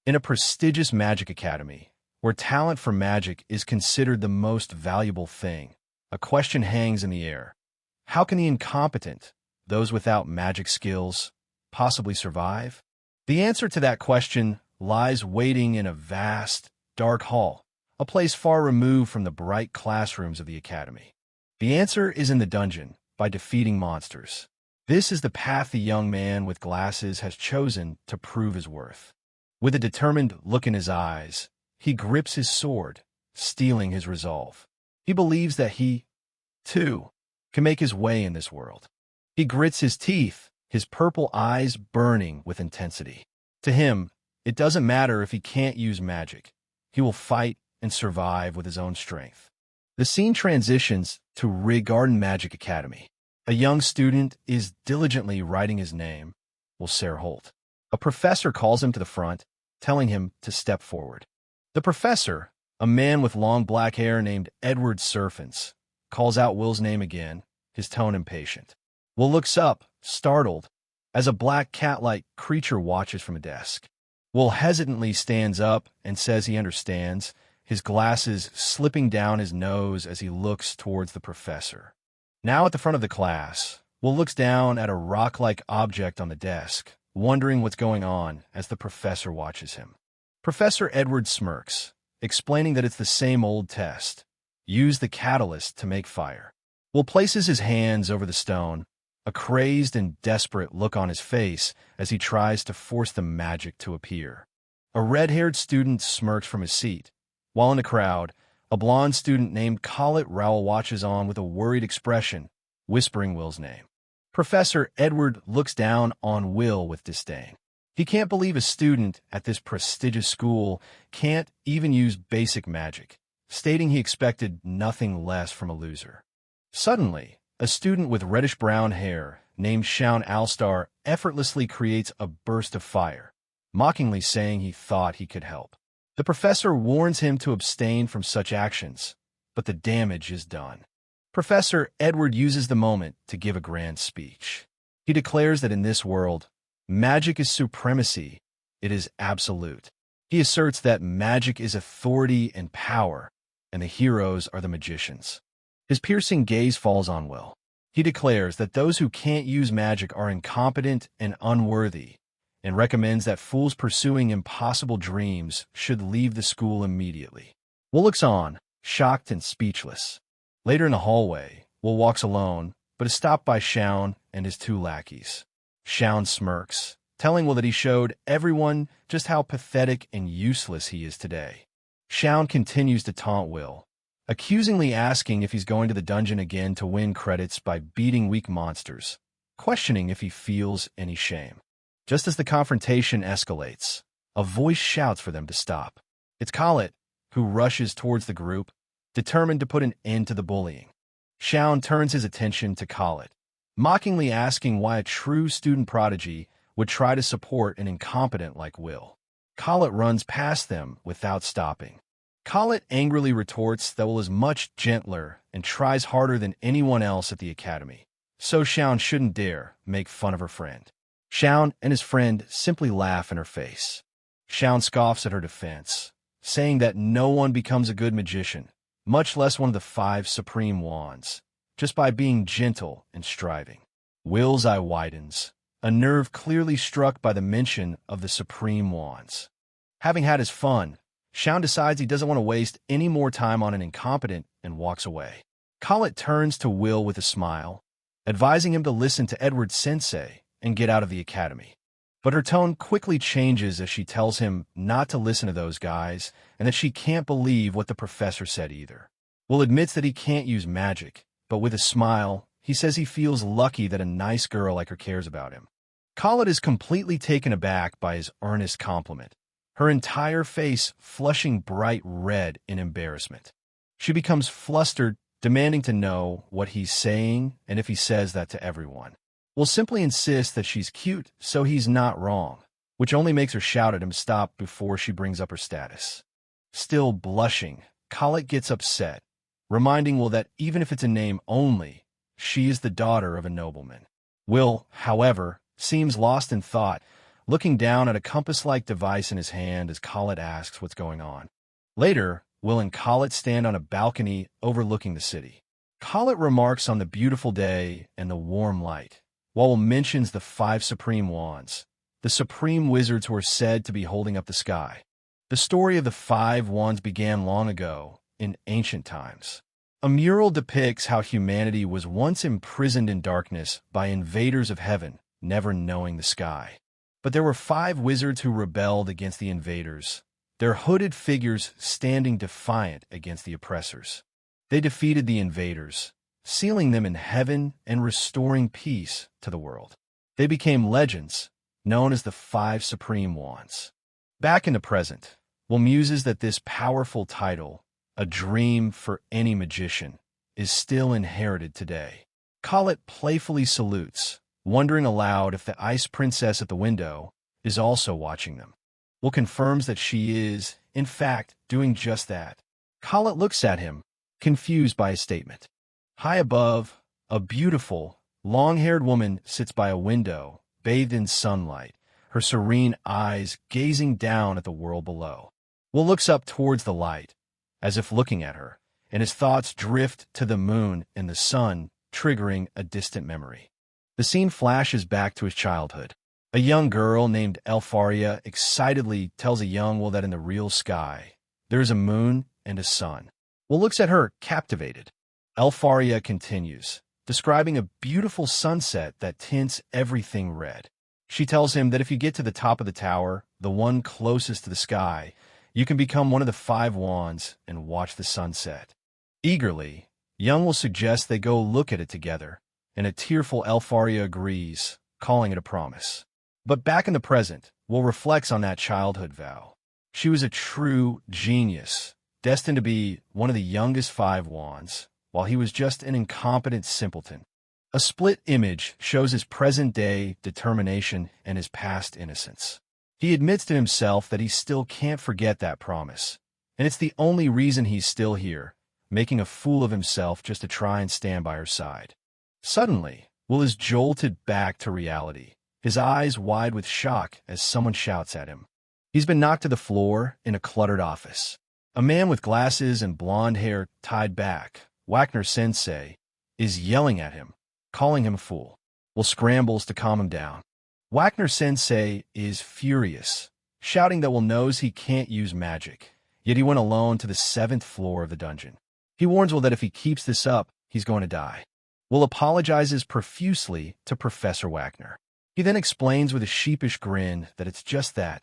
In a prestigious magic academy, where talent for magic is considered the most valuable thing, a question hangs in the air. How can the incompetent, those without magic skills, possibly survive? The answer to that question lies waiting in a vast, dark hall, a place far removed from the bright classrooms of the academy. The answer is in the dungeon, by defeating monsters. This is the path the young man with glasses has chosen to prove his worth. With a determined look in his eyes, he grips his sword, steeling his resolve. He believes that he, too, can make his way in this world. He grits his teeth, his purple eyes burning with intensity. To him, it doesn't matter if he can't use magic. He will fight and survive with his own strength. The scene transitions to Rig Garden Magic Academy. A young student is diligently writing his name, Will Holt. A professor calls him to the front, telling him to step forward. The professor, a man with long black hair named Edward Serfens, calls out Will's name again, his tone impatient. Will looks up, startled, as a black cat-like creature watches from a desk. Will hesitantly stands up and says he understands, his glasses slipping down his nose as he looks towards the professor. Now at the front of the class, Will looks down at a rock-like object on the desk, wondering what's going on as the professor watches him. Professor Edward smirks, explaining that it's the same old test. Use the catalyst to make fire. Will places his hands over the stone, a crazed and desperate look on his face as he tries to force the magic to appear. A red-haired student smirks from his seat, while in the crowd, a blonde student named Collet Rowell watches on with a worried expression, whispering Will's name. Professor Edward looks down on Will with disdain. He can't believe a student at this prestigious school can't even use basic magic, stating he expected nothing less from a loser. Suddenly, a student with reddish-brown hair named Shaun Alstar effortlessly creates a burst of fire, mockingly saying he thought he could help. The professor warns him to abstain from such actions, but the damage is done. Professor Edward uses the moment to give a grand speech. He declares that in this world, magic is supremacy, it is absolute. He asserts that magic is authority and power, and the heroes are the magicians. His piercing gaze falls on Will. He declares that those who can't use magic are incompetent and unworthy, and recommends that fools pursuing impossible dreams should leave the school immediately. Will looks on, shocked and speechless. Later in the hallway, Will walks alone, but is stopped by Shaun and his two lackeys. Shaun smirks, telling Will that he showed everyone just how pathetic and useless he is today. Shaun continues to taunt Will, accusingly asking if he's going to the dungeon again to win credits by beating weak monsters, questioning if he feels any shame. Just as the confrontation escalates, a voice shouts for them to stop. It's Collet, who rushes towards the group, determined to put an end to the bullying. Shaun turns his attention to Collet, mockingly asking why a true student prodigy would try to support an incompetent like Will. Collet runs past them without stopping. Collet angrily retorts that Will is much gentler and tries harder than anyone else at the academy, so Shaun shouldn't dare make fun of her friend. Shaun and his friend simply laugh in her face. Shaun scoffs at her defense, saying that no one becomes a good magician, much less one of the 5 supreme wands, just by being gentle and striving. Will's eye widens, a nerve clearly struck by the mention of the supreme wands. Having had his fun, Shaun decides he doesn't want to waste any more time on an incompetent and walks away. Collet turns to Will with a smile, advising him to listen to Edward's sensei and get out of the academy. But her tone quickly changes as she tells him not to listen to those guys and that she can't believe what the professor said either. Will admits that he can't use magic, but with a smile, he says he feels lucky that a nice girl like her cares about him. Collet is completely taken aback by his earnest compliment, her entire face flushing bright red in embarrassment. She becomes flustered, demanding to know what he's saying and if he says that to everyone. Will simply insist that she's cute, so he's not wrong, which only makes her shout at him to stop before she brings up her status. Still blushing, Collet gets upset, reminding Will that even if it's a name only, she is the daughter of a nobleman. Will, however, seems lost in thought, looking down at a compass-like device in his hand as Collet asks what's going on. Later, Will and Collet stand on a balcony overlooking the city. Collet remarks on the beautiful day and the warm light, while Will mentions the 5 supreme wands, the supreme wizards who are said to be holding up the sky. The story of the 5 wands began long ago, in ancient times. A mural depicts how humanity was once imprisoned in darkness by invaders of heaven, never knowing the sky. But there were 5 wizards who rebelled against the invaders, their hooded figures standing defiant against the oppressors. They defeated the invaders, sealing them in heaven and restoring peace to the world. They became legends, known as the 5 supreme wands. Back in the present, Will muses that this powerful title, a dream for any magician, is still inherited today. Collet playfully salutes, wondering aloud if the ice princess at the window is also watching them. Will confirms that she is, in fact, doing just that. Collet looks at him, confused by his statement. High above, a beautiful, long-haired woman sits by a window, bathed in sunlight, her serene eyes gazing down at the world below. Will looks up towards the light, as if looking at her, and his thoughts drift to the moon and the sun, triggering a distant memory. The scene flashes back to his childhood. A young girl named Elfaria excitedly tells a young Will that in the real sky, there is a moon and a sun. Will looks at her, captivated. Elfaria continues, describing a beautiful sunset that tints everything red. She tells him that if you get to the top of the tower, the one closest to the sky, you can become one of the 5 wands and watch the sunset. Eagerly, young Will suggests they go look at it together, and a tearful Elfaria agrees, calling it a promise. But back in the present, Will reflects on that childhood vow. She was a true genius, destined to be one of the youngest 5 wands, while he was just an incompetent simpleton. A split image shows his present-day determination and his past innocence. He admits to himself that he still can't forget that promise, and it's the only reason he's still here, making a fool of himself just to try and stand by her side. Suddenly, Will is jolted back to reality, his eyes wide with shock as someone shouts at him. He's been knocked to the floor in a cluttered office. A man with glasses and blonde hair tied back, Wagner-sensei, is yelling at him, calling him a fool. Will scrambles to calm him down. Wagner-sensei is furious, shouting that Will knows he can't use magic, yet he went alone to the 7th floor of the dungeon. He warns Will that if he keeps this up, he's going to die. Will apologizes profusely to Professor Wagner. He then explains with a sheepish grin that it's just that.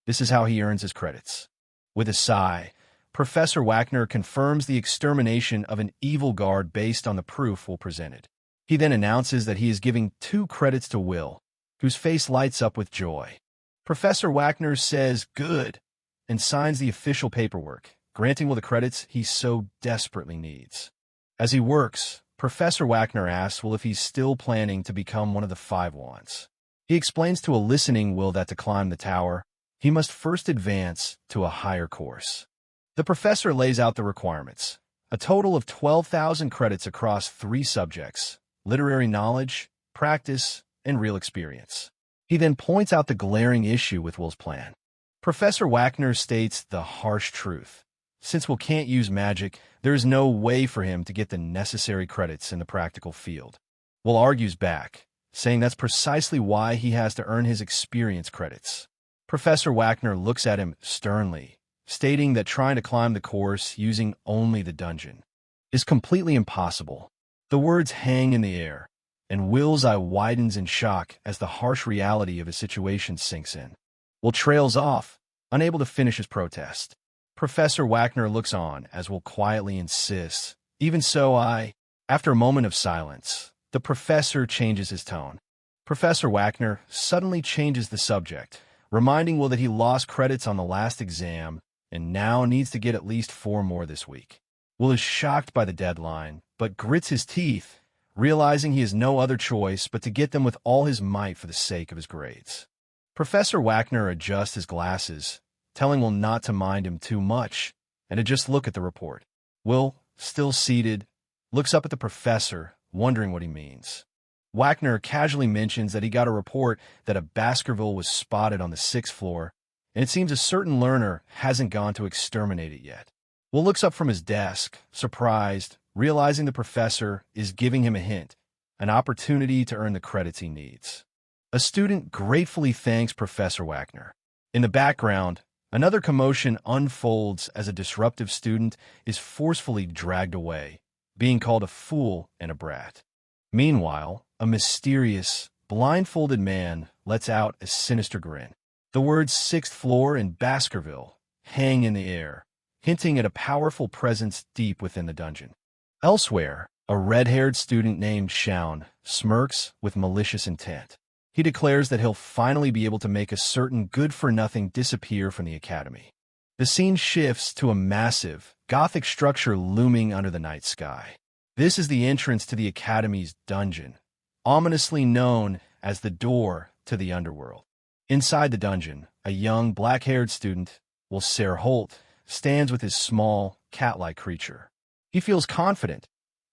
This is how he earns his credits. With a sigh, Professor Wagner confirms the extermination of an evil guard based on the proof Will presented. He then announces that he is giving 2 credits to Will, whose face lights up with joy. Professor Wagner says, "Good," and signs the official paperwork, granting Will the credits he so desperately needs. As he works, Professor Wagner asks Will if he's still planning to become one of the 5 wands. He explains to a listening Will that to climb the tower, he must first advance to a higher course. The professor lays out the requirements, a total of 12,000 credits across 3 subjects: literary knowledge, practice, and real experience. He then points out the glaring issue with Will's plan. Professor Wagner states the harsh truth. Since Will can't use magic, there is no way for him to get the necessary credits in the practical field. Will argues back, saying that's precisely why he has to earn his experience credits. Professor Wagner looks at him sternly, stating that trying to climb the course using only the dungeon is completely impossible. The words hang in the air, and Will's eye widens in shock as the harsh reality of his situation sinks in. Will trails off, unable to finish his protest. Professor Wagner looks on as Will quietly insists, "Even so, I..." After a moment of silence, the professor changes his tone. Professor Wagner suddenly changes the subject, reminding Will that he lost credits on the last exam and now needs to get at least 4 more this week. Will is shocked by the deadline, but grits his teeth, realizing he has no other choice but to get them with all his might for the sake of his grades. Professor Wagner adjusts his glasses, telling Will not to mind him too much and to just look at the report. Will, still seated, looks up at the professor, wondering what he means. Wagner casually mentions that he got a report that a Baskerville was spotted on the 6th floor, and it seems a certain learner hasn't gone to exterminate it yet. Will looks up from his desk, surprised, realizing the professor is giving him a hint, an opportunity to earn the credits he needs. A student gratefully thanks Professor Wagner. In the background, another commotion unfolds as a disruptive student is forcefully dragged away, being called a fool and a brat. Meanwhile, a mysterious, blindfolded man lets out a sinister grin. The words 6th floor and Baskerville hang in the air, hinting at a powerful presence deep within the dungeon. Elsewhere, a red-haired student named Shaun smirks with malicious intent. He declares that he'll finally be able to make a certain good-for-nothing disappear from the academy. The scene shifts to a massive, Gothic structure looming under the night sky. This is the entrance to the academy's dungeon, ominously known as the door to the underworld. Inside the dungeon, a young, black-haired student, Ser Holt, stands with his small, cat-like creature. He feels confident,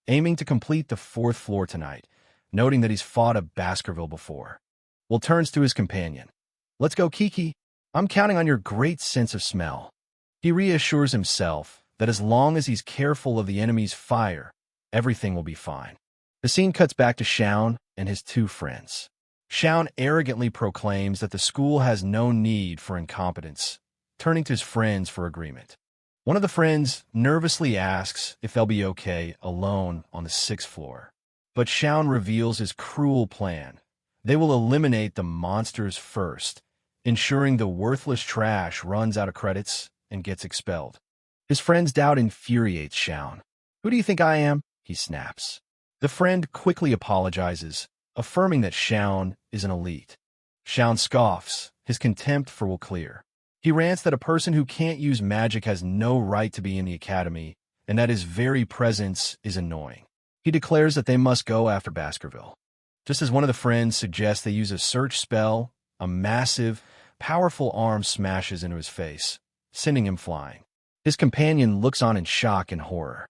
aiming to complete the 4th floor tonight, noting that he's fought a Baskerville before. Will turns to his companion. "Let's go, Kiki. I'm counting on your great sense of smell." He reassures himself that as long as he's careful of the enemy's fire, everything will be fine. The scene cuts back to Shaun and his two friends. Shaun arrogantly proclaims that the school has no need for incompetence, turning to his friends for agreement. One of the friends nervously asks if they'll be okay alone on the 6th floor. But Shaun reveals his cruel plan. They will eliminate the monsters first, ensuring the worthless trash runs out of credits and gets expelled. His friend's doubt infuriates Shaun. "Who do you think I am?" he snaps. The friend quickly apologizes, affirming that Shaun is an elite. Shaun scoffs, his contempt for Will clear. He rants that a person who can't use magic has no right to be in the academy, and that his very presence is annoying. He declares that they must go after Baskerville. Just as one of the friends suggests they use a search spell, a massive, powerful arm smashes into his face, sending him flying. His companion looks on in shock and horror.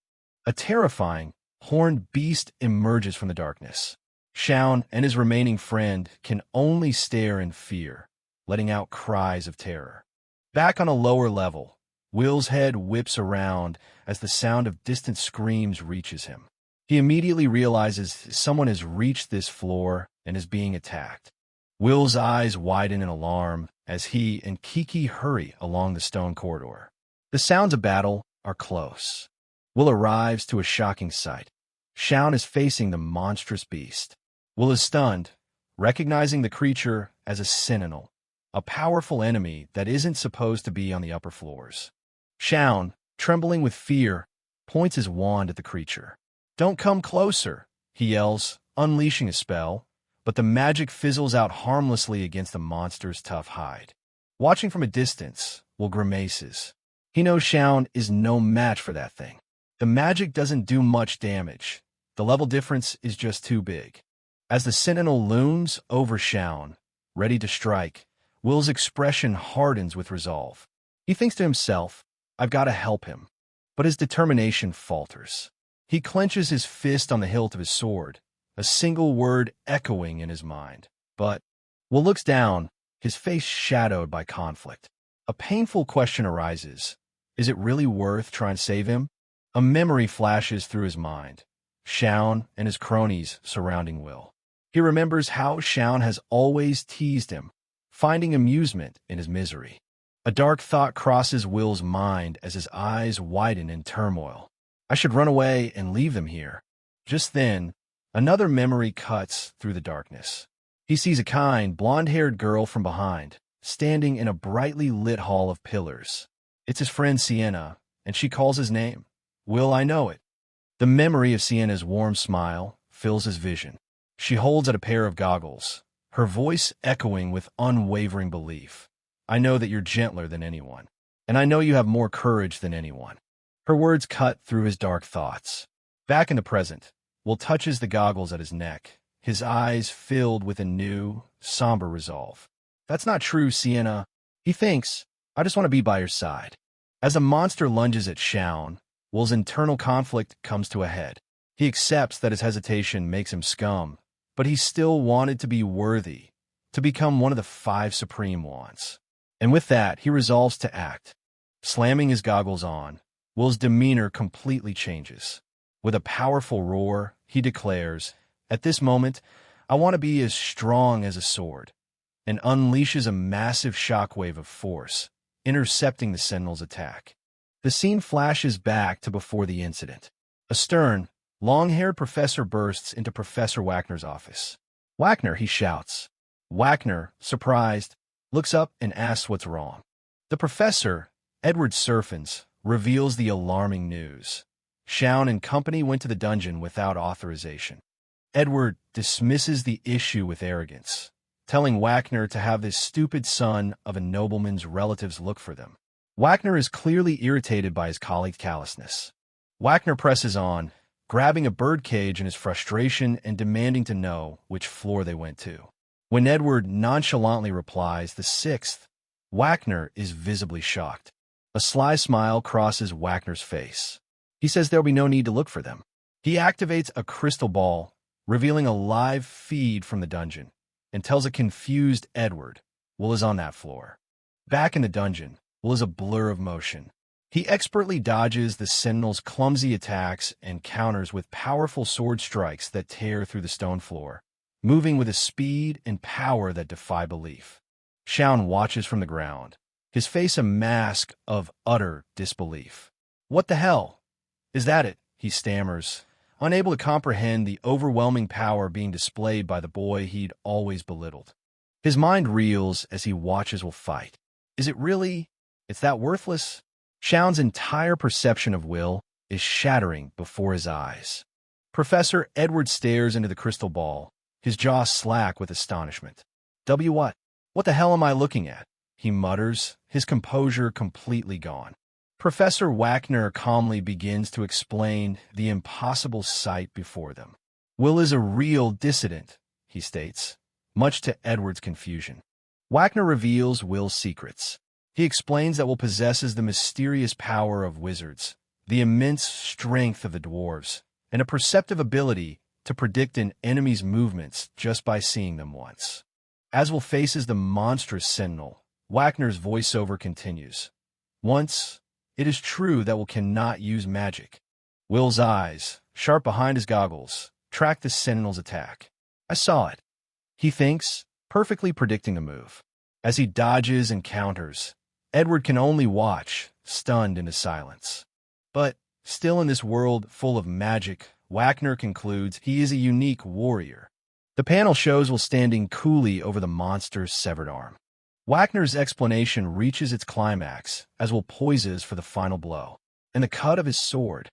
A terrifying, horned beast emerges from the darkness. Shaun and his remaining friend can only stare in fear, letting out cries of terror. Back on a lower level, Will's head whips around as the sound of distant screams reaches him. He immediately realizes someone has reached this floor and is being attacked. Will's eyes widen in alarm as he and Kiki hurry along the stone corridor. The sounds of battle are close. Will arrives to a shocking sight. Shaun is facing the monstrous beast. Will is stunned, recognizing the creature as a sentinel, a powerful enemy that isn't supposed to be on the upper floors. Shaun, trembling with fear, points his wand at the creature. "Don't come closer," he yells, unleashing a spell, but the magic fizzles out harmlessly against the monster's tough hide. Watching from a distance, Will grimaces. He knows Shaun is no match for that thing. The magic doesn't do much damage. The level difference is just too big. As the sentinel looms over Shaun, ready to strike, Will's expression hardens with resolve. He thinks to himself, "I've got to help him." But his determination falters. He clenches his fist on the hilt of his sword, a single word echoing in his mind. But Will looks down, his face shadowed by conflict. A painful question arises. Is it really worth trying to save him? A memory flashes through his mind. Shaun and his cronies surrounding Will. He remembers how Shaun has always teased him, finding amusement in his misery. A dark thought crosses Will's mind as his eyes widen in turmoil. I should run away and leave them here. Just then, another memory cuts through the darkness. He sees a kind, blonde-haired girl from behind, standing in a brightly lit hall of pillars. It's his friend Sienna, and she calls his name. "Will, I know it." The memory of Sienna's warm smile fills his vision. She holds out a pair of goggles, her voice echoing with unwavering belief. "I know that you're gentler than anyone, and I know you have more courage than anyone." Her words cut through his dark thoughts. Back in the present, Will touches the goggles at his neck, his eyes filled with a new, somber resolve. "That's not true, Sienna." He thinks, "I just want to be by your side." As the monster lunges at Shaun, Will's internal conflict comes to a head. He accepts that his hesitation makes him scum, but he still wanted to be worthy, to become one of the 5 supreme ones. And with that, he resolves to act. Slamming his goggles on, Will's demeanor completely changes. With a powerful roar, he declares, "At this moment, I want to be as strong as a sword," and unleashes a massive shockwave of force, intercepting the Sentinel's attack. The scene flashes back to before the incident. A stern, long-haired professor bursts into Professor Wagner's office. "Wagner," he shouts. Wagner, surprised, looks up and asks what's wrong. The professor, Edward Surfins, reveals the alarming news. Shaun and company went to the dungeon without authorization. Edward dismisses the issue with arrogance, telling Wagner to have this stupid son of a nobleman's relatives look for them. Wagner is clearly irritated by his colleague's callousness. Wagner presses on, grabbing a birdcage in his frustration and demanding to know which floor they went to. When Edward nonchalantly replies, "the 6th, Wagner is visibly shocked. A sly smile crosses Wagner's face. He says there'll be no need to look for them. He activates a crystal ball, revealing a live feed from the dungeon, and tells a confused Edward Will is on that floor. Back in the dungeon, Will is a blur of motion. He expertly dodges the Sentinel's clumsy attacks and counters with powerful sword strikes that tear through the stone floor, moving with a speed and power that defy belief. Shaun watches from the ground, his face a mask of utter disbelief. "What the hell? Is that it?" he stammers, unable to comprehend the overwhelming power being displayed by the boy he'd always belittled. His mind reels as he watches Will fight. Is it really? It's that worthless? Shaun's entire perception of Will is shattering before his eyes. Professor Edward stares into the crystal ball, his jaw slack with astonishment. What? What the hell am I looking at?" he mutters, his composure completely gone. Professor Wagner calmly begins to explain the impossible sight before them. "Will is a real dissident," he states, much to Edward's confusion. Wagner reveals Will's secrets. He explains that Will possesses the mysterious power of wizards, the immense strength of the dwarves, and a perceptive ability to predict an enemy's movements just by seeing them once. As Will faces the monstrous Sentinel, Wagner's voiceover continues. "Once, it is true that Will cannot use magic." Will's eyes, sharp behind his goggles, track the Sentinel's attack. "I saw it," he thinks, perfectly predicting the move. As he dodges and counters, Edward can only watch, stunned into silence. But, still in this world full of magic, Wagner concludes he is a unique warrior. The panel shows Will standing coolly over the monster's severed arm. Wagner's explanation reaches its climax as Will poises for the final blow, and the cut of his sword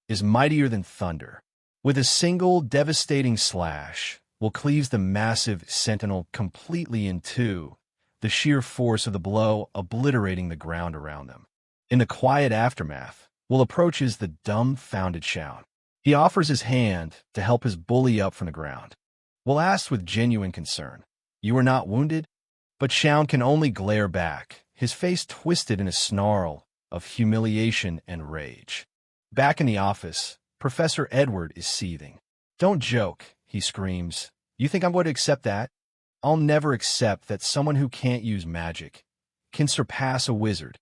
is mightier than thunder. With a single devastating slash, Will cleaves the massive Sentinel completely in two, the sheer force of the blow obliterating the ground around them. In the quiet aftermath, Will approaches the dumbfounded Shaun. He offers his hand to help his bully up from the ground. Will asks with genuine concern, "You are not wounded?" But Shaun can only glare back, his face twisted in a snarl of humiliation and rage. Back in the office, Professor Edward is seething. "Don't joke," he screams. "You think I'm going to accept that? I'll never accept that someone who can't use magic can surpass a wizard."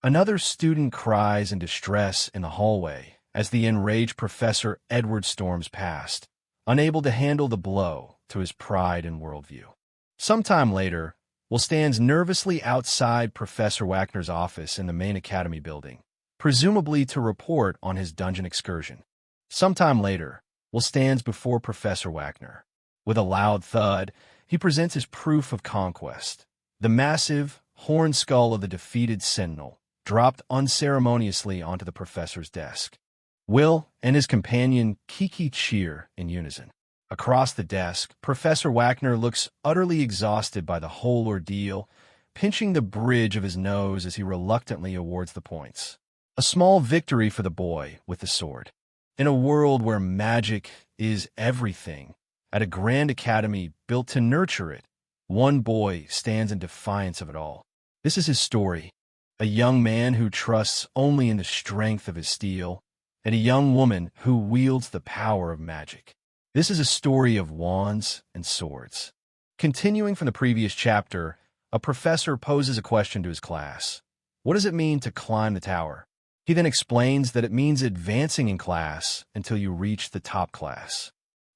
Another student cries in distress in the hallway as the enraged Professor Edward storms past, unable to handle the blow to his pride and worldview. Sometime later, Will stands nervously outside Professor Wagner's office in the main academy building, presumably to report on his dungeon excursion. Sometime later, Will stands before Professor Wagner. With a loud thud, he presents his proof of conquest. The massive, horned skull of the defeated Sentinel dropped unceremoniously onto the professor's desk. Will and his companion Kiki cheer in unison. Across the desk, Professor Wagner looks utterly exhausted by the whole ordeal, pinching the bridge of his nose as he reluctantly awards the points. A small victory for the boy with the sword. In a world where magic is everything, at a grand academy built to nurture it, one boy stands in defiance of it all. This is his story. A young man who trusts only in the strength of his steel, and a young woman who wields the power of magic. This is a story of wands and swords. Continuing from the previous chapter, a professor poses a question to his class. What does it mean to climb the tower? He then explains that it means advancing in class until you reach the top class.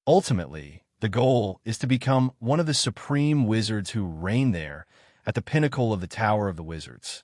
Ultimately, the goal is to become one of the supreme wizards who reign there at the pinnacle of the Tower of the Wizards.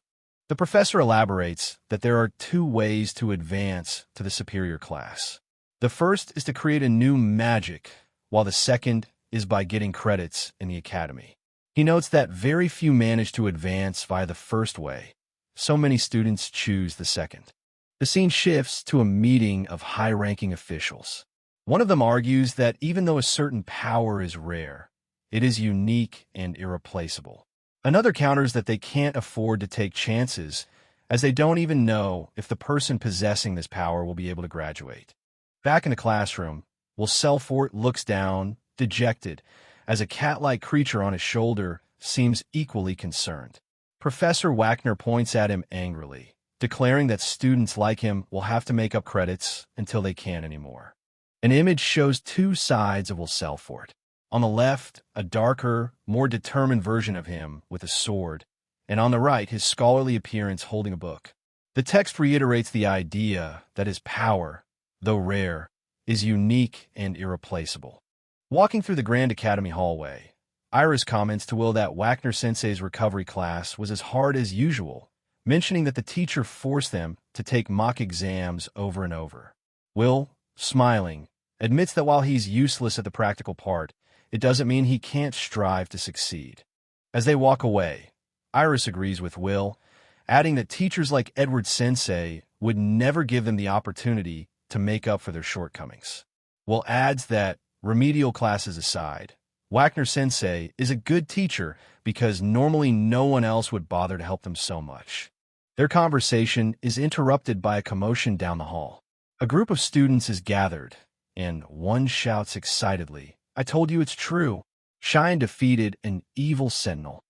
The professor elaborates that there are two ways to advance to the superior class. The first is to create a new magic, while the second is by getting credits in the academy. He notes that very few manage to advance via the first way. So many students choose the second. The scene shifts to a meeting of high-ranking officials. One of them argues that even though a certain power is rare, it is unique and irreplaceable. Another counters that they can't afford to take chances, as they don't even know if the person possessing this power will be able to graduate. Back in the classroom, Will Selfort looks down, dejected, as a cat-like creature on his shoulder seems equally concerned. Professor Wagner points at him angrily, declaring that students like him will have to make up credits until they can't anymore. An image shows two sides of Will Selfort. On the left, a darker, more determined version of him with a sword, and on the right, his scholarly appearance holding a book. The text reiterates the idea that his power, though rare, is unique and irreplaceable. Walking through the Grand Academy hallway, Iris comments to Will that Wagner-sensei's recovery class was as hard as usual, mentioning that the teacher forced them to take mock exams over and over. Will, smiling, admits that while he's useless at the practical part, it doesn't mean he can't strive to succeed. As they walk away, Iris agrees with Will, adding that teachers like Edward Sensei would never give them the opportunity to make up for their shortcomings. Will adds that, remedial classes aside, Wagner Sensei is a good teacher because normally no one else would bother to help them so much. Their conversation is interrupted by a commotion down the hall. A group of students is gathered, and one shouts excitedly, "I told you it's true. Shine defeated an evil sentinel."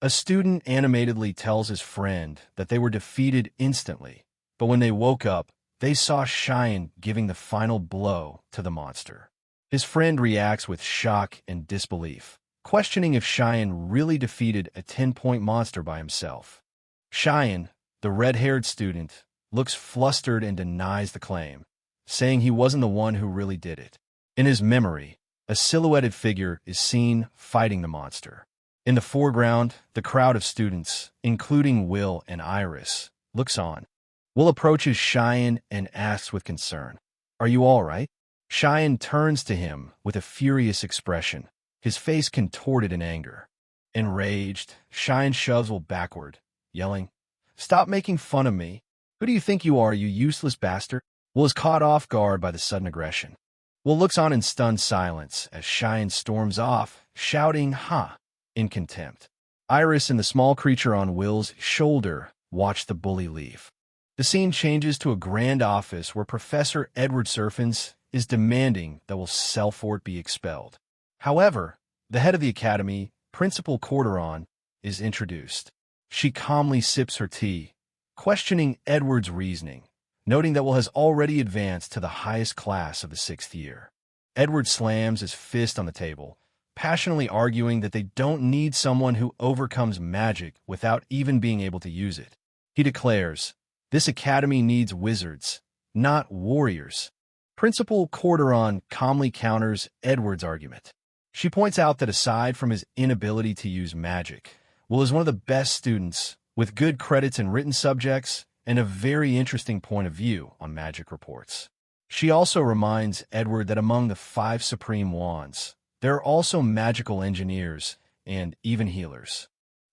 A student animatedly tells his friend that they were defeated instantly, but when they woke up, they saw Shine giving the final blow to the monster. His friend reacts with shock and disbelief, questioning if Cheyenne really defeated a 10-point monster by himself. Cheyenne, the red-haired student, looks flustered and denies the claim, saying he wasn't the one who really did it. In his memory, a silhouetted figure is seen fighting the monster. In the foreground, the crowd of students, including Will and Iris, looks on. Will approaches Cheyenne and asks with concern, "Are you all right?" Cheyenne turns to him with a furious expression, his face contorted in anger. Enraged, Cheyenne shoves Will backward, yelling, "Stop making fun of me. Who do you think you are, you useless bastard?" Will is caught off guard by the sudden aggression. Will looks on in stunned silence as Cheyenne storms off, shouting, "Ha!" in contempt. Iris and the small creature on Will's shoulder watch the bully leave. The scene changes to a grand office where Professor Edward Serfins is demanding that Will Selfort be expelled. However, the head of the academy, Principal Corderon, is introduced. She calmly sips her tea, questioning Edward's reasoning, noting that Will has already advanced to the highest class of the 6th year. Edward slams his fist on the table, passionately arguing that they don't need someone who overcomes magic without even being able to use it. He declares, "This academy needs wizards, not warriors." Principal Corderon calmly counters Edward's argument. She points out that aside from his inability to use magic, Will is one of the best students, with good credits in written subjects and a very interesting point of view on magic reports. She also reminds Edward that among the 5 supreme wands, there are also magical engineers and even healers.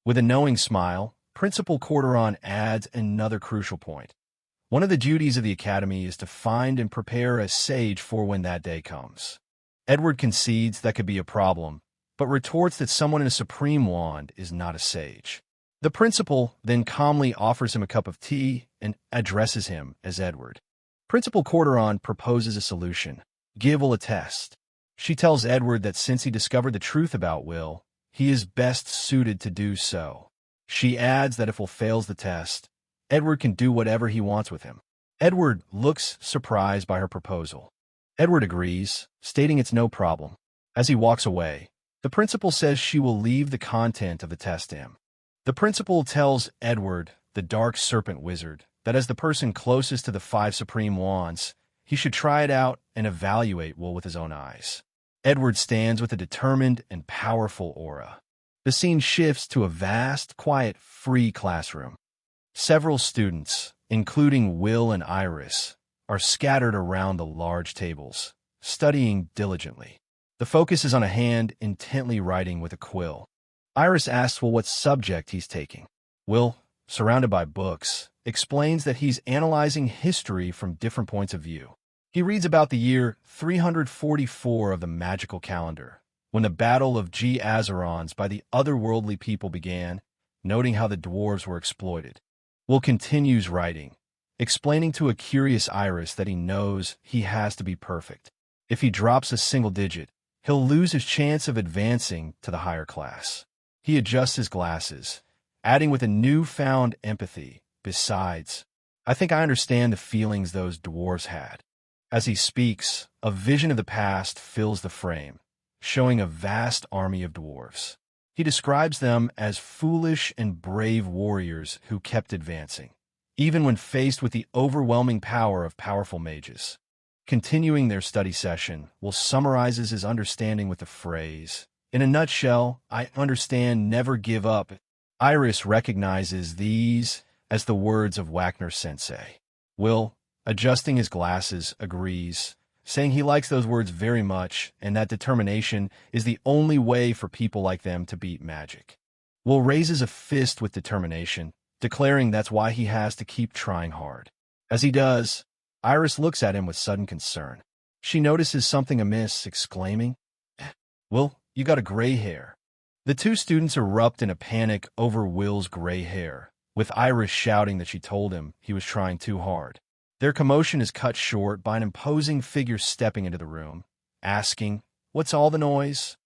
With a knowing smile, Principal Corderon adds another crucial point. One of the duties of the academy is to find and prepare a sage for when that day comes. Edward concedes that could be a problem, but retorts that someone in a supreme wand is not a sage. The principal then calmly offers him a cup of tea and addresses him as Edward. Principal Corderon proposes a solution: give Will a test. She tells Edward that since he discovered the truth about Will, he is best suited to do so. She adds that if Will fails the test, Edward can do whatever he wants with him. Edward looks surprised by her proposal. Edward agrees, stating it's no problem. As he walks away, the principal says she will leave the content of the test to him. The principal tells Edward, the dark serpent wizard, that as the person closest to the 5 supreme wands, he should try it out and evaluate Will with his own eyes. Edward stands with a determined and powerful aura. The scene shifts to a vast, quiet, free classroom. Several students, including Will and Iris, are scattered around the large tables, studying diligently. The focus is on a hand intently writing with a quill. Iris asks Will what subject he's taking. Will, surrounded by books, explains that he's analyzing history from different points of view. He reads about the year 344 of the magical calendar, when the battle of Azarons by the otherworldly people began, noting how the dwarves were exploited. Will continues writing, explaining to a curious Iris that he knows he has to be perfect. If he drops a single digit, he'll lose his chance of advancing to the higher class. He adjusts his glasses, adding with a newfound empathy, "Besides, I think I understand the feelings those dwarves had." As he speaks, a vision of the past fills the frame, showing a vast army of dwarves. He describes them as foolish and brave warriors who kept advancing, even when faced with the overwhelming power of powerful mages. Continuing their study session, Will summarizes his understanding with the phrase, "In a nutshell, I understand never give up." Iris recognizes these as the words of Wagner-sensei. Will, adjusting his glasses, agrees, saying he likes those words very much and that determination is the only way for people like them to beat magic. Will raises a fist with determination, declaring that's why he has to keep trying hard. As he does, Iris looks at him with sudden concern. She notices something amiss, exclaiming, "Will, you got a gray hair." The two students erupt in a panic over Will's gray hair, with Iris shouting that she told him he was trying too hard. Their commotion is cut short by an imposing figure stepping into the room, asking, "What's all the noise?"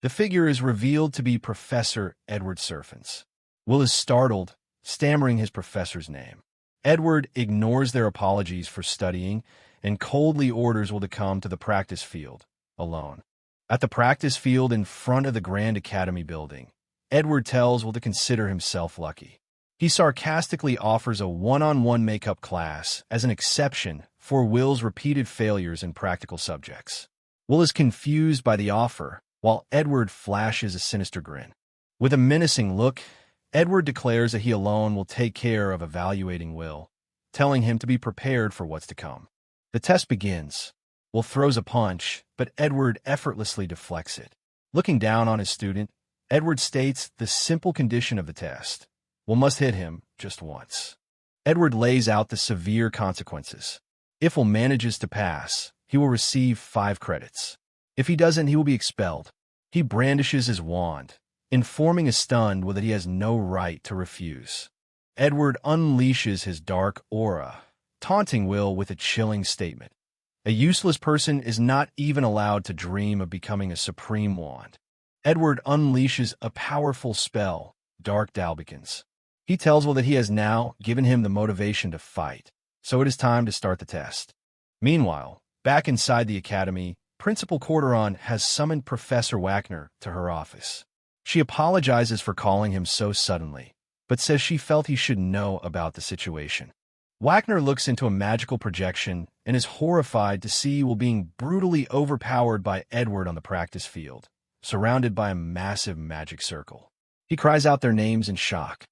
The figure is revealed to be Professor Edward Serfens. Will is startled, stammering his professor's name. Edward ignores their apologies for studying and coldly orders Will to come to the practice field, alone. At the practice field in front of the Grand Academy building, Edward tells Will to consider himself lucky. He sarcastically offers a one-on-one makeup class as an exception for Will's repeated failures in practical subjects. Will is confused by the offer, while Edward flashes a sinister grin. With a menacing look, Edward declares that he alone will take care of evaluating Will, telling him to be prepared for what's to come. The test begins. Will throws a punch, but Edward effortlessly deflects it. Looking down on his student, Edward states the simple condition of the test. Will must hit him just once. Edward lays out the severe consequences. If Will manages to pass, he will receive 5 credits. If he doesn't, he will be expelled. He brandishes his wand, informing his stunned Will that he has no right to refuse. Edward unleashes his dark aura, taunting Will with a chilling statement. A useless person is not even allowed to dream of becoming a supreme wand. Edward unleashes a powerful spell, Dark Dalbekins. He tells Will that he has now given him the motivation to fight, so it is time to start the test. Meanwhile, back inside the academy, Principal Corderon has summoned Professor Wagner to her office. She apologizes for calling him so suddenly, but says she felt he should know about the situation. Wagner looks into a magical projection and is horrified to see Will being brutally overpowered by Edward on the practice field, surrounded by a massive magic circle. He cries out their names in shock.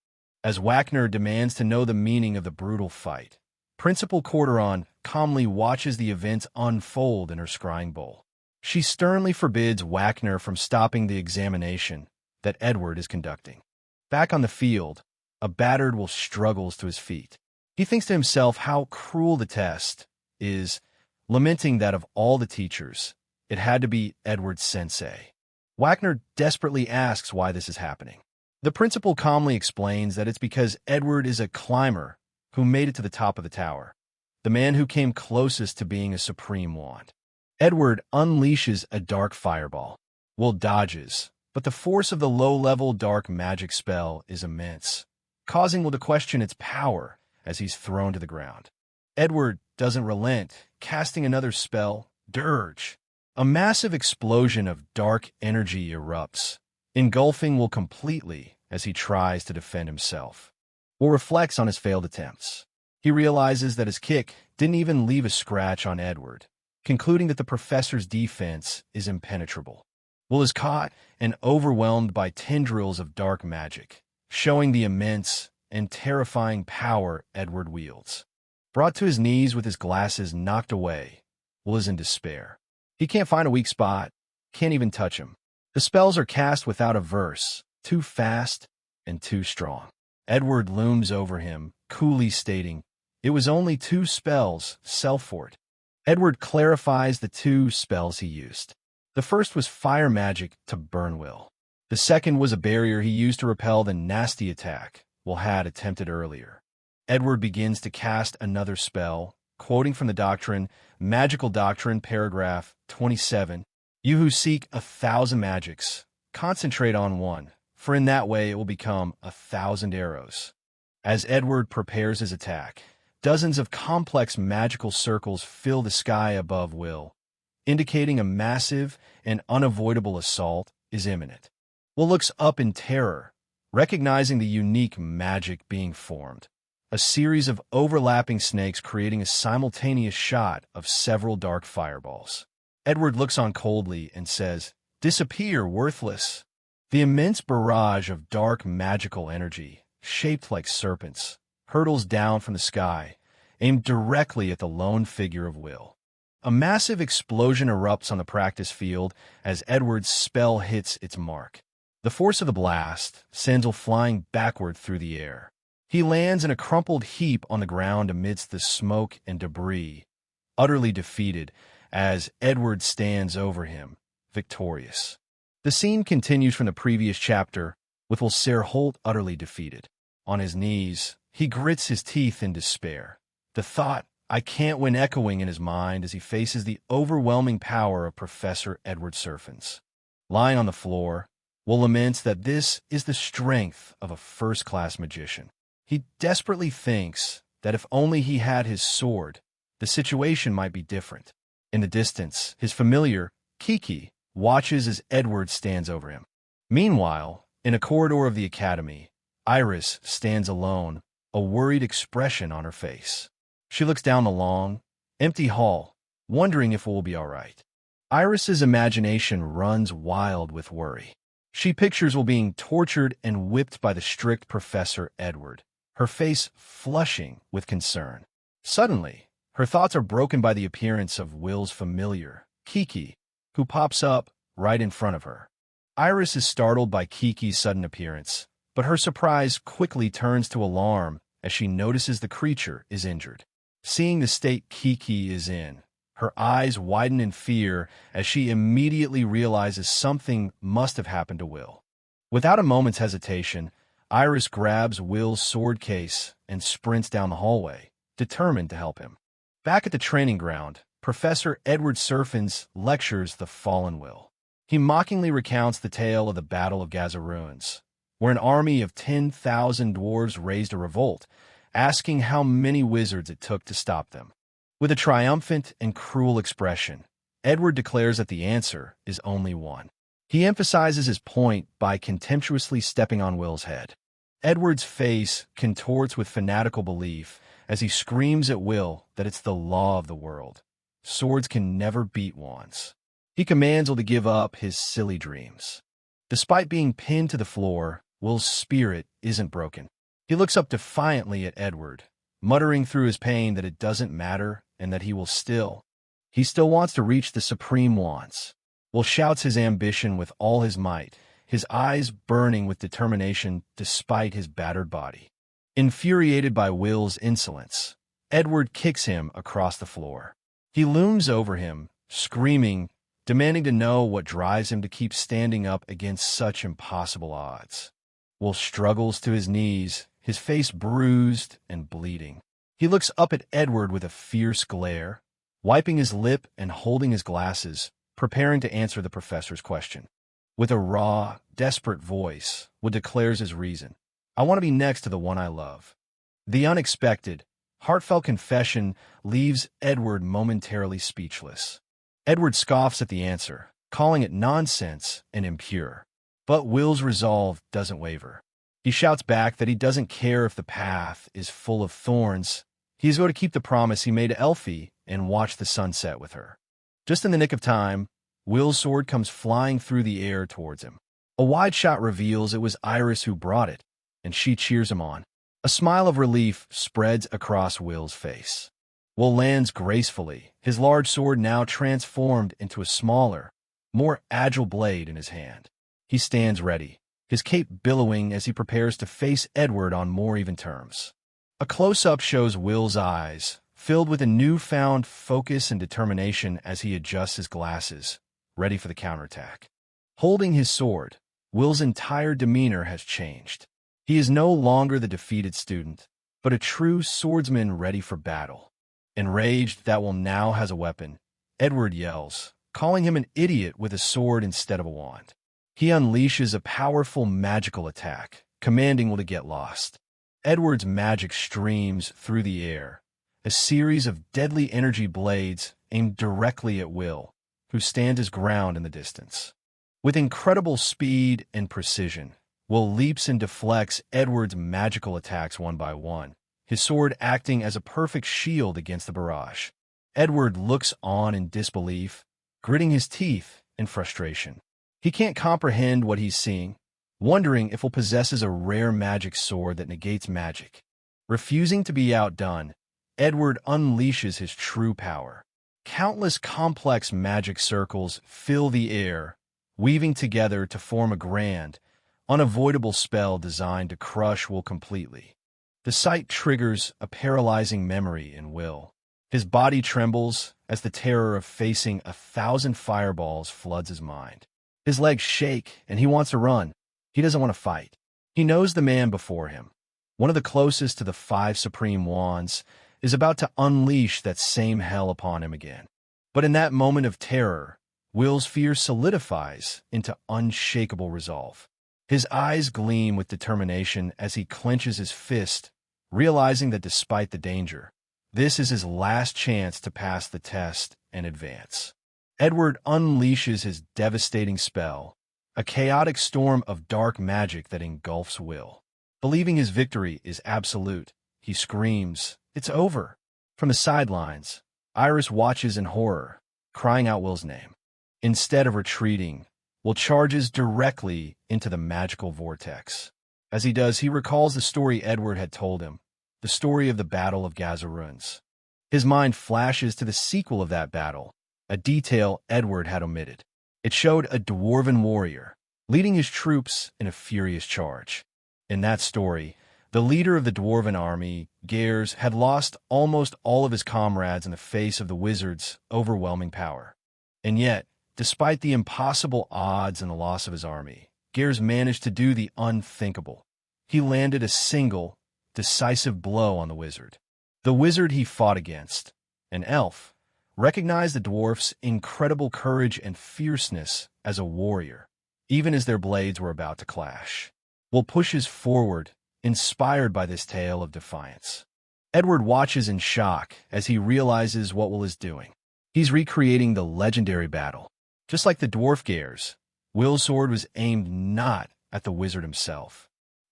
As Wagner demands to know the meaning of the brutal fight, Principal Corderon calmly watches the events unfold in her scrying bowl. She sternly forbids Wagner from stopping the examination that Edward is conducting. Back on the field, a battered Will struggles to his feet. He thinks to himself how cruel the test is, lamenting that of all the teachers, it had to be Edward's sensei. Wagner desperately asks why this is happening. The principal calmly explains that it's because Edward is a climber who made it to the top of the tower, the man who came closest to being a supreme wand. Edward unleashes a dark fireball. Will dodges, but the force of the low-level dark magic spell is immense, causing Will to question its power as he's thrown to the ground. Edward doesn't relent, casting another spell, Dirge. A massive explosion of dark energy erupts, engulfing Will completely as he tries to defend himself. Will reflects on his failed attempts. He realizes that his kick didn't even leave a scratch on Edward, concluding that the professor's defense is impenetrable. Will is caught and overwhelmed by tendrils of dark magic, showing the immense and terrifying power Edward wields. Brought to his knees with his glasses knocked away, Will is in despair. He can't find a weak spot, can't even touch him. The spells are cast without a verse, too fast and too strong. Edward looms over him, coolly stating, "It was only 2 spells, self-fort." Edward clarifies the 2 spells he used. The first was fire magic to burn Will. The second was a barrier he used to repel the nasty attack Will had attempted earlier. Edward begins to cast another spell, quoting from the doctrine, Magical Doctrine, paragraph 27, "You who seek 1,000 magics, concentrate on one, for in that way it will become 1,000 arrows." As Edward prepares his attack, dozens of complex magical circles fill the sky above Will, indicating a massive and unavoidable assault is imminent. Will looks up in terror, recognizing the unique magic being formed. A series of overlapping snakes creating a simultaneous shot of several dark fireballs. Edward looks on coldly and says, "Disappear, worthless." The immense barrage of dark magical energy, shaped like serpents, hurtles down from the sky, aimed directly at the lone figure of Will. A massive explosion erupts on the practice field as Edward's spell hits its mark. The force of the blast sends Will flying backward through the air. He lands in a crumpled heap on the ground amidst the smoke and debris, utterly defeated as Edward stands over him, victorious. The scene continues from the previous chapter, with Will Holt utterly defeated. On his knees, he grits his teeth in despair. The thought, "I can't win," echoing in his mind as he faces the overwhelming power of Professor Edward Serfins. Lying on the floor, Will laments that this is the strength of a first-class magician. He desperately thinks that if only he had his sword, the situation might be different. In the distance, his familiar, Kiki, watches as Edward stands over him. Meanwhile, in a corridor of the academy, Iris stands alone, a worried expression on her face. She looks down the long, empty hall, wondering if it will be all right. Iris's imagination runs wild with worry. She pictures Will being tortured and whipped by the strict Professor Edward, her face flushing with concern. Suddenly, her thoughts are broken by the appearance of Will's familiar, Kiki, who pops up right in front of her. Iris is startled by Kiki's sudden appearance, but her surprise quickly turns to alarm as she notices the creature is injured. Seeing the state Kiki is in, her eyes widen in fear as she immediately realizes something must have happened to Will. Without a moment's hesitation, Iris grabs Will's sword case and sprints down the hallway, determined to help him. Back at the training ground, Professor Edward Serfins lectures the fallen Will. He mockingly recounts the tale of the Battle of Gaza Ruins, where an army of 10,000 dwarves raised a revolt, asking how many wizards it took to stop them. With a triumphant and cruel expression, Edward declares that the answer is only one. He emphasizes his point by contemptuously stepping on Will's head. Edward's face contorts with fanatical belief as he screams at Will that it's the law of the world. Swords can never beat wands. He commands Will to give up his silly dreams. Despite being pinned to the floor, Will's spirit isn't broken. He looks up defiantly at Edward, muttering through his pain that it doesn't matter and that he still wants to reach the supreme wands. Will shouts his ambition with all his might, his eyes burning with determination despite his battered body. Infuriated by Will's insolence, Edward kicks him across the floor. He looms over him, screaming, demanding to know what drives him to keep standing up against such impossible odds. Will struggles to his knees, his face bruised and bleeding. He looks up at Edward with a fierce glare, wiping his lip and holding his glasses, preparing to answer the professor's question. With a raw, desperate voice, Will declares his reason. "I want to be next to the one I love." The unexpected, heartfelt confession leaves Edward momentarily speechless. Edward scoffs at the answer, calling it nonsense and impure. But Will's resolve doesn't waver. He shouts back that he doesn't care if the path is full of thorns. He's going to keep the promise he made to Elfie and watch the sunset with her. Just in the nick of time, Will's sword comes flying through the air towards him. A wide shot reveals it was Iris who brought it, and she cheers him on. A smile of relief spreads across Will's face. Will lands gracefully, his large sword now transformed into a smaller, more agile blade in his hand. He stands ready, his cape billowing as he prepares to face Edward on more even terms. A close-up shows Will's eyes, filled with a newfound focus and determination as he adjusts his glasses, ready for the counterattack. Holding his sword, Will's entire demeanor has changed. He is no longer the defeated student, but a true swordsman ready for battle. Enraged that Will now has a weapon, Edward yells, calling him an idiot with a sword instead of a wand. He unleashes a powerful magical attack, commanding Will to get lost. Edward's magic streams through the air, a series of deadly energy blades aimed directly at Will, who stands his ground in the distance. With incredible speed and precision, Will leaps and deflects Edward's magical attacks one by one, his sword acting as a perfect shield against the barrage. Edward looks on in disbelief, gritting his teeth in frustration. He can't comprehend what he's seeing, wondering if Will possesses a rare magic sword that negates magic. Refusing to be outdone, Edward unleashes his true power. Countless complex magic circles fill the air, weaving together to form a grand, unavoidable spell designed to crush Will completely. The sight triggers a paralyzing memory in Will. His body trembles as the terror of facing 1,000 fireballs floods his mind. His legs shake and he wants to run. He doesn't want to fight. He knows the man before him, one of the closest to the 5 supreme wands, is about to unleash that same hell upon him again. But in that moment of terror, Will's fear solidifies into unshakable resolve. His eyes gleam with determination as he clenches his fist, realizing that despite the danger, this is his last chance to pass the test and advance. Edward unleashes his devastating spell, a chaotic storm of dark magic that engulfs Will. Believing his victory is absolute, he screams, "It's over!" From the sidelines, Iris watches in horror, crying out Will's name. Instead of retreating, Will charges directly into the magical vortex. As he does, he recalls the story Edward had told him, the story of the Battle of Gazaruns. His mind flashes to the sequel of that battle, a detail Edward had omitted. It showed a dwarven warrior leading his troops in a furious charge. In that story, the leader of the dwarven army, Gers, had lost almost all of his comrades in the face of the wizard's overwhelming power. And yet, despite the impossible odds and the loss of his army, Gers managed to do the unthinkable. He landed a single, decisive blow on the wizard. The wizard he fought against, an elf, recognized the dwarf's incredible courage and fierceness as a warrior, even as their blades were about to clash. Will pushes forward, inspired by this tale of defiance. Edward watches in shock as he realizes what Will is doing. He's recreating the legendary battle. Just like the dwarf Gers, Will's sword was aimed not at the wizard himself,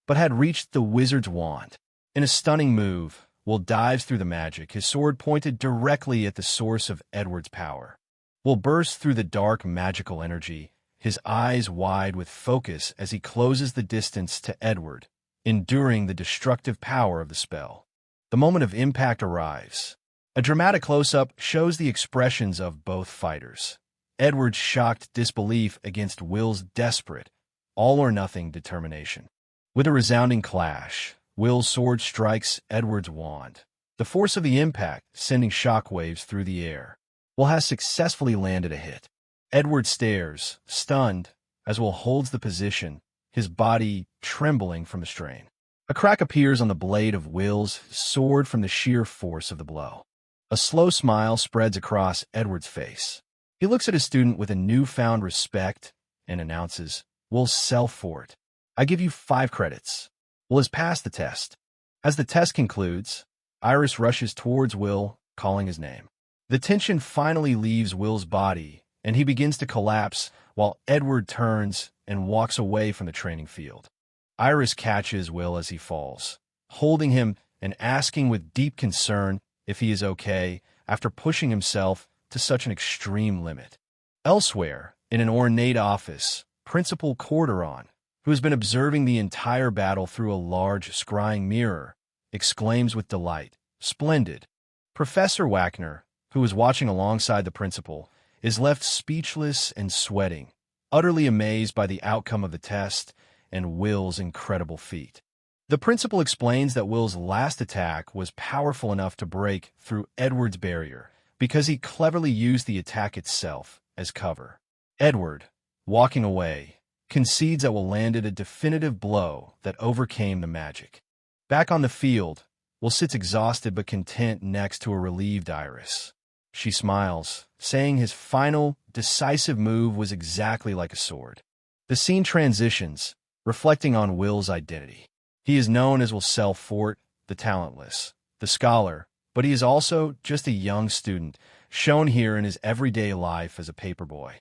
but had reached the wizard's wand. In a stunning move, Will dives through the magic, his sword pointed directly at the source of Edward's power. Will bursts through the dark magical energy, his eyes wide with focus as he closes the distance to Edward, enduring the destructive power of the spell. The moment of impact arrives. A dramatic close-up shows the expressions of both fighters. Edward's shocked disbelief against Will's desperate, all-or-nothing determination. With a resounding clash, Will's sword strikes Edward's wand, the force of the impact sending shockwaves through the air. Will has successfully landed a hit. Edward stares, stunned, as Will holds the position, his body trembling from the strain. A crack appears on the blade of Will's sword from the sheer force of the blow. A slow smile spreads across Edward's face. He looks at his student with a newfound respect and announces, "Will sell for it. I give you 5 credits. Will has passed the test." As the test concludes, Iris rushes towards Will, calling his name. The tension finally leaves Will's body, and he begins to collapse while Edward turns and walks away from the training field. Iris catches Will as he falls, holding him and asking with deep concern if he is okay after pushing himself to such an extreme limit. Elsewhere, in an ornate office, Principal Corderon, who has been observing the entire battle through a large scrying mirror, exclaims with delight, "Splendid!" Professor Wagner, who is watching alongside the principal, is left speechless and sweating, utterly amazed by the outcome of the test and Will's incredible feat. The principal explains that Will's last attack was powerful enough to break through Edward's barrier because he cleverly used the attack itself as cover. Edward, walking away, concedes that Will landed a definitive blow that overcame the magic. Back on the field, Will sits exhausted but content next to a relieved Iris. She smiles, saying his final, decisive move was exactly like a sword. The scene transitions, reflecting on Will's identity. He is known as Will Self-Fort, the talentless, the scholar, but he is also just a young student, shown here in his everyday life as a paperboy.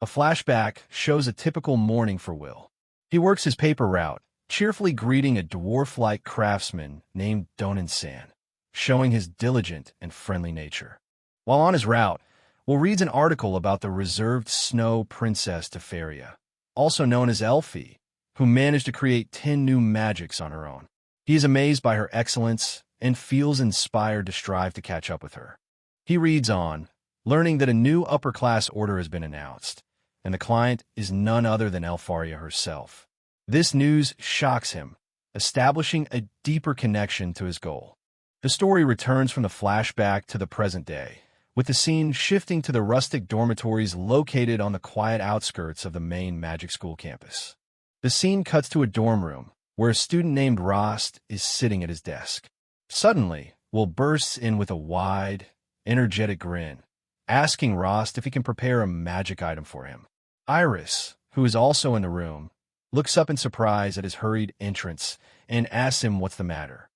A flashback shows a typical morning for Will. He works his paper route, cheerfully greeting a dwarf-like craftsman named Donin-san, showing his diligent and friendly nature. While on his route, Will reads an article about the reserved snow princess Teferia, also known as Elfie, who managed to create 10 new magics on her own. He is amazed by her excellence and feels inspired to strive to catch up with her. He reads on, learning that a new upper-class order has been announced, and the client is none other than Elfaria herself. This news shocks him, establishing a deeper connection to his goal. The story returns from the flashback to the present day, with the scene shifting to the rustic dormitories located on the quiet outskirts of the main magic school campus. The scene cuts to a dorm room, where a student named Rost is sitting at his desk. Suddenly, Will bursts in with a wide, energetic grin, asking Rost if he can prepare a magic item for him. Iris, who is also in the room, looks up in surprise at his hurried entrance and asks him what's the matter.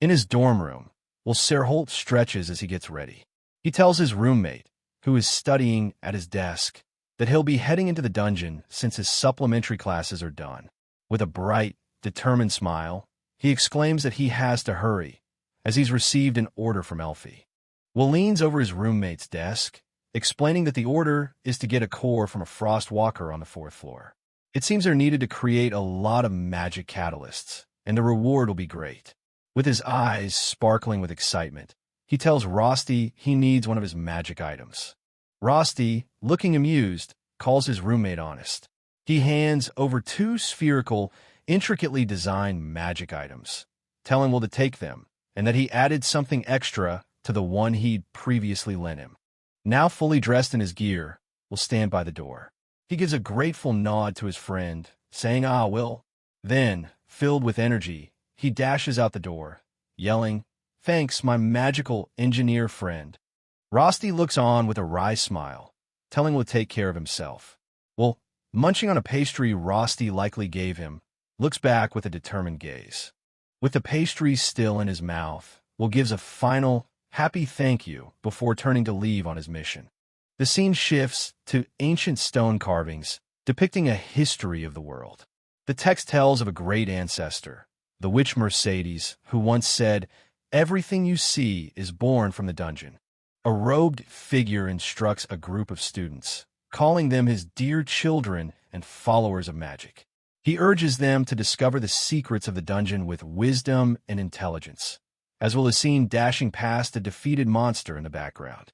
In his dorm room, Will Serholt stretches as he gets ready. He tells his roommate, who is studying at his desk, that he'll be heading into the dungeon since his supplementary classes are done. With a bright, determined smile, he exclaims that he has to hurry, as he's received an order from Elfie. Will leans over his roommate's desk, explaining that the order is to get a core from a frost walker on the 4th floor. It seems they're needed to create a lot of magic catalysts, and the reward will be great. With his eyes sparkling with excitement, he tells Rosti he needs one of his magic items. Rosti, looking amused, calls his roommate honest. He hands over 2 spherical, intricately designed magic items, telling Will to take them, and that he added something extra to the one he'd previously lent him. Now fully dressed in his gear, Will stand by the door. He gives a grateful nod to his friend, saying, "Ah, Will." Then, filled with energy, he dashes out the door, yelling, "Thanks, my magical engineer friend." Rosti looks on with a wry smile, telling Will to take care of himself. Will, munching on a pastry Rosti likely gave him, looks back with a determined gaze. With the pastry still in his mouth, Will gives a final, happy thank you before turning to leave on his mission. The scene shifts to ancient stone carvings depicting a history of the world. The text tells of a great ancestor, the witch Mercedes, who once said, "Everything you see is born from the dungeon." A robed figure instructs a group of students, calling them his dear children and followers of magic. He urges them to discover the secrets of the dungeon with wisdom and intelligence, as well as seen dashing past a defeated monster in the background.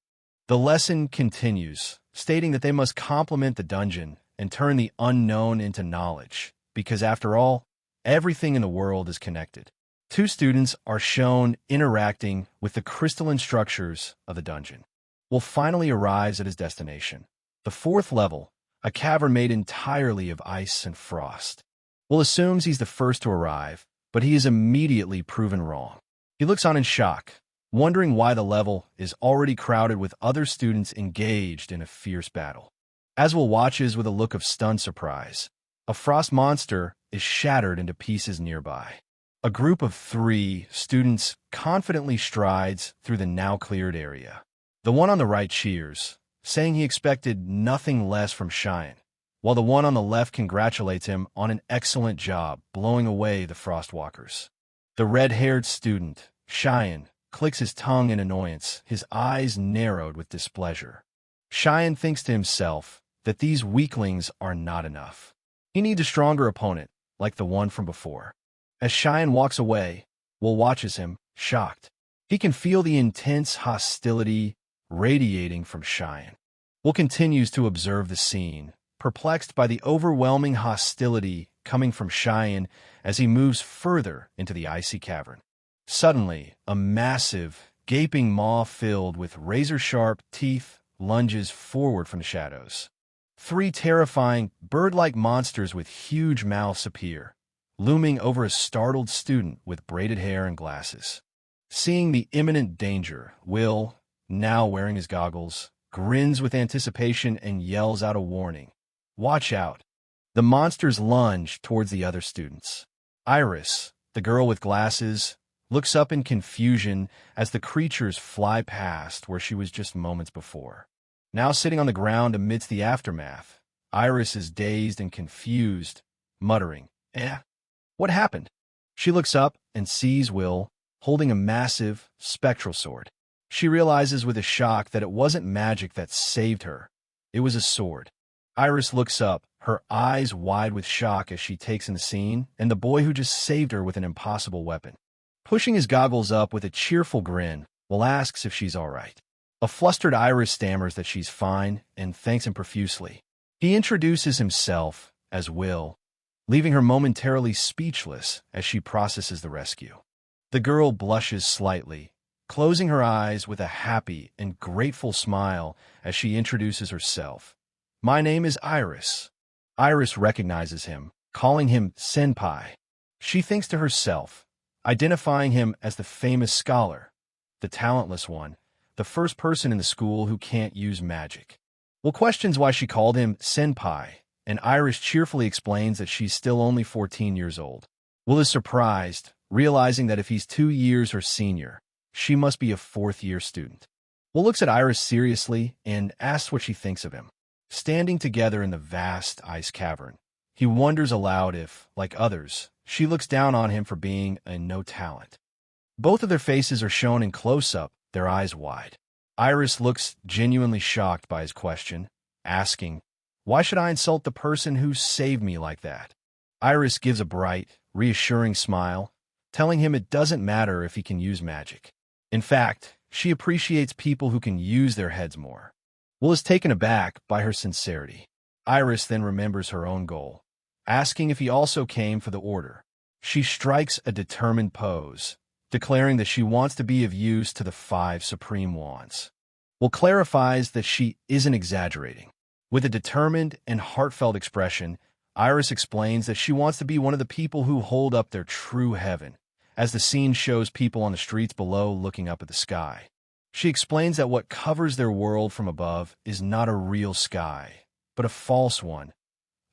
The lesson continues, stating that they must complement the dungeon and turn the unknown into knowledge, because after all, everything in the world is connected. 2 students are shown interacting with the crystalline structures of the dungeon. Will finally arrives at his destination, the 4th level, a cavern made entirely of ice and frost. Will assumes he's the first to arrive, but he is immediately proven wrong. He looks on in shock, wondering why the level is already crowded with other students engaged in a fierce battle. As Will watches with a look of stunned surprise, a frost monster is shattered into pieces nearby. A group of 3 students confidently strides through the now cleared area. The one on the right cheers, saying he expected nothing less from Cheyenne, while the one on the left congratulates him on an excellent job blowing away the Frostwalkers. The red-haired student, Cheyenne, clicks his tongue in annoyance, his eyes narrowed with displeasure. Cheyenne thinks to himself that these weaklings are not enough. He needs a stronger opponent, like the one from before. As Cheyenne walks away, Will watches him, shocked. He can feel the intense hostility radiating from Cheyenne. Will continues to observe the scene, perplexed by the overwhelming hostility coming from Cheyenne as he moves further into the icy cavern. Suddenly, a massive, gaping maw filled with razor-sharp teeth lunges forward from the shadows. Three terrifying, bird-like monsters with huge mouths appear, looming over a startled student with braided hair and glasses. Seeing the imminent danger, Will, now wearing his goggles, grins with anticipation and yells out a warning. "Watch out!" The monsters lunge towards the other students. Iris, the girl with glasses, looks up in confusion as the creatures fly past where she was just moments before. Now sitting on the ground amidst the aftermath, Iris is dazed and confused, muttering, what happened?" She looks up and sees Will holding a massive, spectral sword. She realizes with a shock that it wasn't magic that saved her. It was a sword. Iris looks up, her eyes wide with shock as she takes in the scene and the boy who just saved her with an impossible weapon. Pushing his goggles up with a cheerful grin, Will asks if she's all right. A flustered Iris stammers that she's fine and thanks him profusely. He introduces himself as Will, leaving her momentarily speechless as she processes the rescue. The girl blushes slightly, closing her eyes with a happy and grateful smile as she introduces herself. "My name is Iris." Iris recognizes him, calling him Senpai. She thinks to herself, identifying him as the famous scholar, the talentless one, the first person in the school who can't use magic. Will questions why she called him Senpai, and Iris cheerfully explains that she's still only 14 years old. Will is surprised, realizing that if he's 2 years her senior, she must be a fourth-year student. Will looks at Iris seriously and asks what she thinks of him. Standing together in the vast ice cavern, he wonders aloud if, like others, she looks down on him for being a no talent. Both of their faces are shown in close-up, their eyes wide. Iris looks genuinely shocked by his question, asking, "Why should I insult the person who saved me like that?" Iris gives a bright, reassuring smile, telling him it doesn't matter if he can use magic. In fact, she appreciates people who can use their heads more. Will is taken aback by her sincerity. Iris then remembers her own goal, asking if he also came for the order. She strikes a determined pose, declaring that she wants to be of use to the 5 supreme wands. Will clarifies that she isn't exaggerating. With a determined and heartfelt expression, Iris explains that she wants to be one of the people who hold up their true heaven, as the scene shows people on the streets below looking up at the sky. She explains that what covers their world from above is not a real sky, but a false one,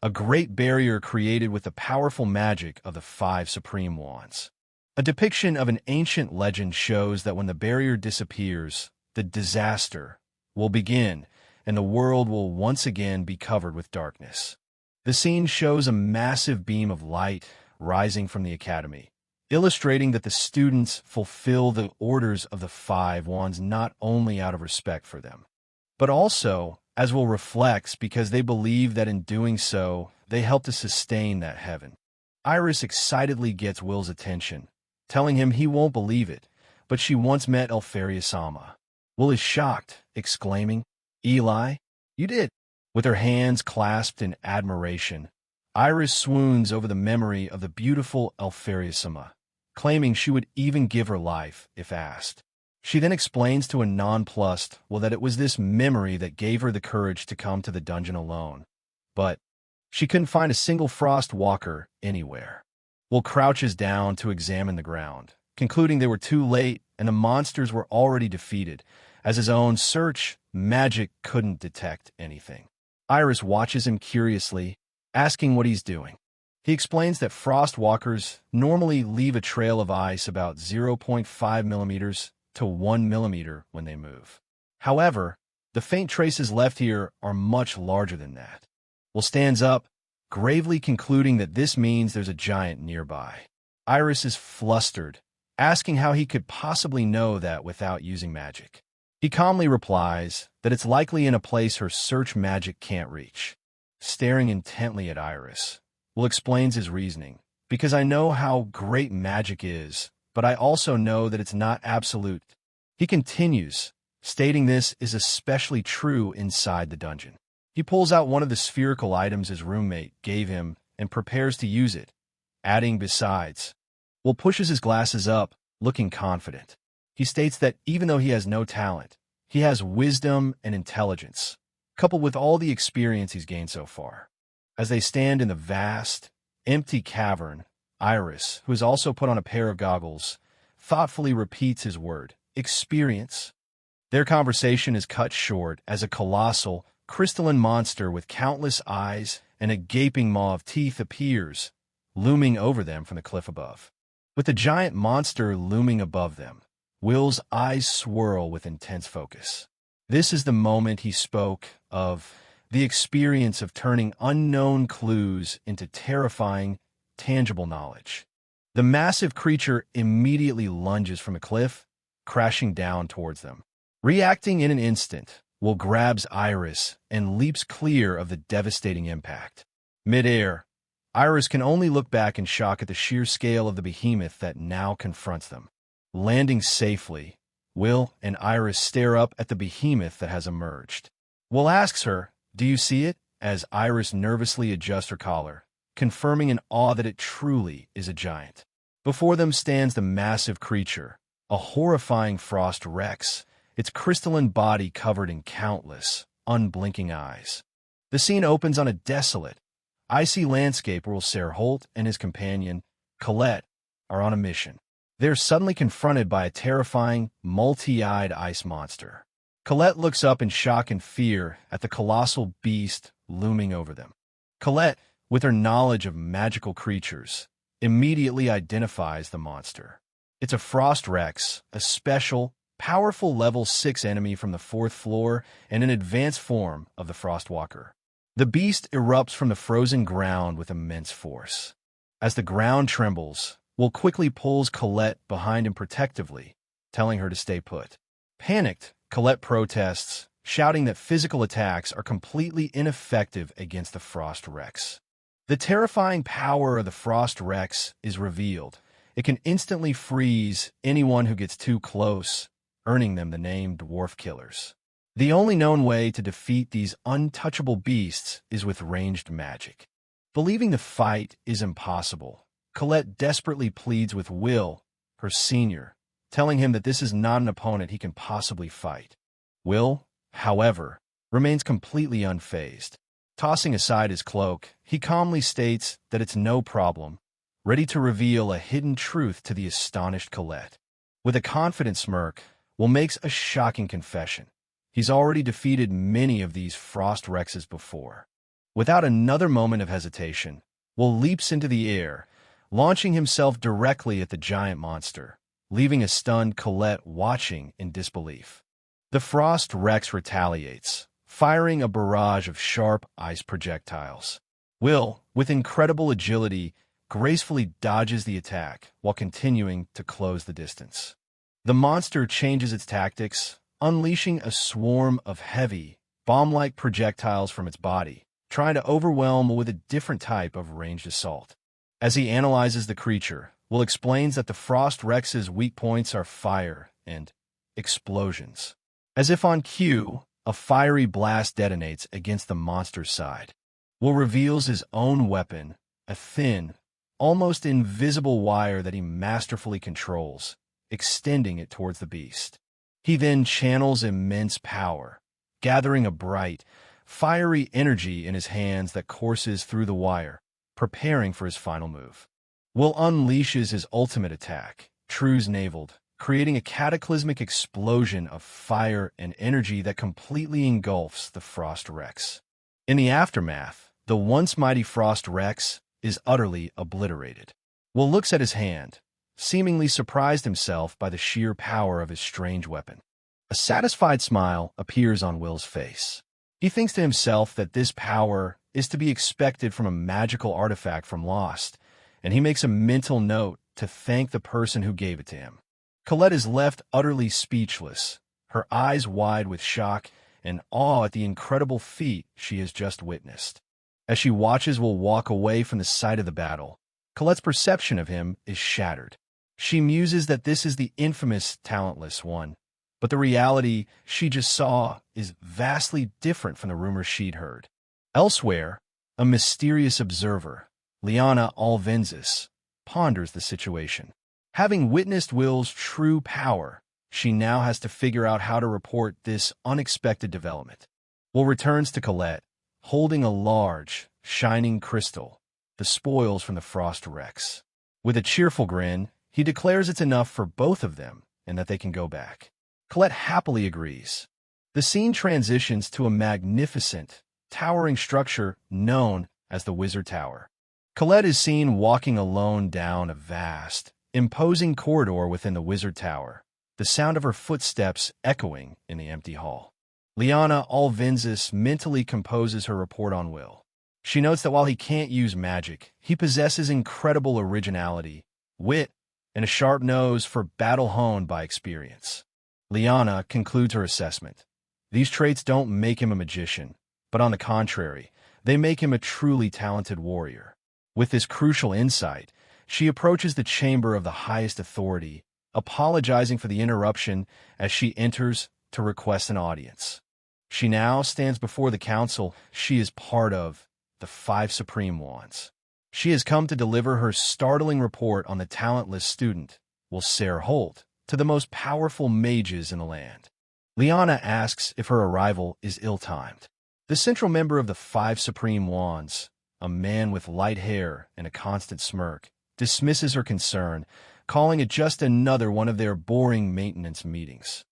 a great barrier created with the powerful magic of the 5 supreme wands. A depiction of an ancient legend shows that when the barrier disappears, the disaster will begin, and the world will once again be covered with darkness. The scene shows a massive beam of light rising from the academy, illustrating that the students fulfill the orders of the 5 wands not only out of respect for them, but also, as Will reflects, because they believe that in doing so, they help to sustain that heaven. Iris excitedly gets Will's attention, telling him he won't believe it, but she once met Elfaria-sama. Will is shocked, exclaiming, "Eli, you did!" With her hands clasped in admiration, Iris swoons over the memory of the beautiful Elfaria-sama, claiming she would even give her life if asked. She then explains to a nonplussed Will that it was this memory that gave her the courage to come to the dungeon alone. But she couldn't find a single frost walker anywhere. Will crouches down to examine the ground, concluding they were too late and the monsters were already defeated, as his own search magic couldn't detect anything. Iris watches him curiously, asking what he's doing. He explains that frost walkers normally leave a trail of ice about 0.5 millimeters to 1 millimeter when they move. However, the faint traces left here are much larger than that. Will stands up, gravely concluding that this means there's a giant nearby. Iris is flustered, asking how he could possibly know that without using magic. He calmly replies that it's likely in a place her search magic can't reach. Staring intently at Iris, Will explains his reasoning. Because I know how great magic is, but I also know that it's not absolute. He continues, stating this is especially true inside the dungeon. He pulls out one of the spherical items his roommate gave him and prepares to use it, adding besides. Will pushes his glasses up, looking confident. He states that even though he has no talent, he has wisdom and intelligence, coupled with all the experience he's gained so far. As they stand in the vast, empty cavern, Iris, who has also put on a pair of goggles, thoughtfully repeats his word, experience. Their conversation is cut short as a colossal, crystalline monster with countless eyes and a gaping maw of teeth appears, looming over them from the cliff above. With the giant monster looming above them, Will's eyes swirl with intense focus. This is the moment he spoke of, the experience of turning unknown clues into terrifying, tangible knowledge. The massive creature immediately lunges from a cliff, crashing down towards them. Reacting in an instant, Will grabs Iris and leaps clear of the devastating impact. Mid-air, Iris can only look back in shock at the sheer scale of the behemoth that now confronts them. Landing safely, Will and Iris stare up at the behemoth that has emerged. Will asks her, "Do you see it?" as Iris nervously adjusts her collar, confirming in awe that it truly is a giant. Before them stands the massive creature, a horrifying frost rex, its crystalline body covered in countless, unblinking eyes. The scene opens on a desolate, icy landscape where Ser Holt and his companion, Colette, are on a mission. They're suddenly confronted by a terrifying, multi-eyed ice monster. Colette looks up in shock and fear at the colossal beast looming over them. Colette, with her knowledge of magical creatures, immediately identifies the monster. It's a Frost Rex, a special, powerful level 6 enemy from the 4th floor and an advanced form of the Frostwalker. The beast erupts from the frozen ground with immense force. As the ground trembles, Will quickly pulls Colette behind him protectively, telling her to stay put. Panicked, Colette protests, shouting that physical attacks are completely ineffective against the Frost Rex. The terrifying power of the Frost Rex is revealed. It can instantly freeze anyone who gets too close, earning them the name Dwarf Killers. The only known way to defeat these untouchable beasts is with ranged magic. Believing the fight is impossible, Colette desperately pleads with Will, her senior, telling him that this is not an opponent he can possibly fight. Will, however, remains completely unfazed. Tossing aside his cloak, he calmly states that it's no problem, ready to reveal a hidden truth to the astonished Colette. With a confident smirk, Will makes a shocking confession. He's already defeated many of these Frost Rexes before. Without another moment of hesitation, Will leaps into the air, launching himself directly at the giant monster, leaving a stunned Colette watching in disbelief. The Frost Rex retaliates, firing a barrage of sharp ice projectiles. Will, with incredible agility, gracefully dodges the attack while continuing to close the distance. The monster changes its tactics, unleashing a swarm of heavy, bomb-like projectiles from its body, trying to overwhelm with a different type of ranged assault. As he analyzes the creature, Will explains that the Frost Rex's weak points are fire and explosions. As if on cue, a fiery blast detonates against the monster's side. Will reveals his own weapon, a thin, almost invisible wire that he masterfully controls, extending it towards the beast. He then channels immense power, gathering a bright, fiery energy in his hands that courses through the wire, preparing for his final move. Will unleashes his ultimate attack, True's Naveled, creating a cataclysmic explosion of fire and energy that completely engulfs the Frost Rex. In the aftermath, the once mighty Frost Rex is utterly obliterated. Will looks at his hand, seemingly surprised himself by the sheer power of his strange weapon. A satisfied smile appears on Will's face. He thinks to himself that this power is to be expected from a magical artifact from Lost, and he makes a mental note to thank the person who gave it to him. Colette is left utterly speechless, her eyes wide with shock and awe at the incredible feat she has just witnessed. As she watches Will walk away from the site of the battle, Colette's perception of him is shattered. She muses that this is the infamous talentless one, but the reality she just saw is vastly different from the rumors she'd heard. Elsewhere, a mysterious observer, Liana Alvenzis, ponders the situation. Having witnessed Will's true power, she now has to figure out how to report this unexpected development. Will returns to Colette, holding a large, shining crystal, the spoils from the Frost Rex. With a cheerful grin, he declares it's enough for both of them and that they can go back. Colette happily agrees. The scene transitions to a magnificent, towering structure known as the Wizard Tower. Colette is seen walking alone down a vast, imposing corridor within the Wizard Tower, the sound of her footsteps echoing in the empty hall. Liana Alvenzis mentally composes her report on Will. She notes that while he can't use magic, he possesses incredible originality, wit, and a sharp nose for battle honed by experience. Liana concludes her assessment. These traits don't make him a magician, but on the contrary, they make him a truly talented warrior. With this crucial insight, she approaches the chamber of the highest authority, apologizing for the interruption as she enters to request an audience. She now stands before the council she is part of, the Five Supreme Wands. She has come to deliver her startling report on the talentless student, Will Holt, to the most powerful mages in the land. Liana asks if her arrival is ill-timed. The central member of the Five Supreme Wands, a man with light hair and a constant smirk, dismisses her concern, calling it just another one of their boring maintenance meetings.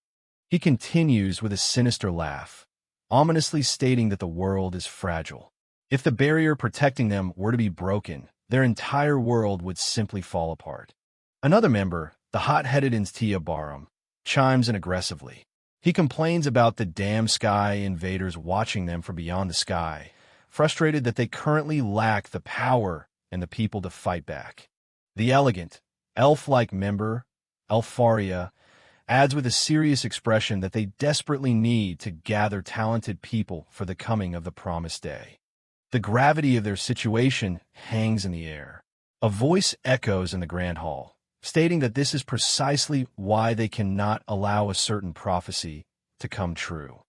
He continues with a sinister laugh, ominously stating that the world is fragile. If the barrier protecting them were to be broken, their entire world would simply fall apart. Another member, the hot-headed Instia Barum, chimes in aggressively. He complains about the damn sky invaders watching them from beyond the sky, frustrated that they currently lack the power and the people to fight back. The elegant, elf-like member, Elfaria, adds with a serious expression that they desperately need to gather talented people for the coming of the promised day. The gravity of their situation hangs in the air. A voice echoes in the Grand Hall, stating that this is precisely why they cannot allow a certain prophecy to come true.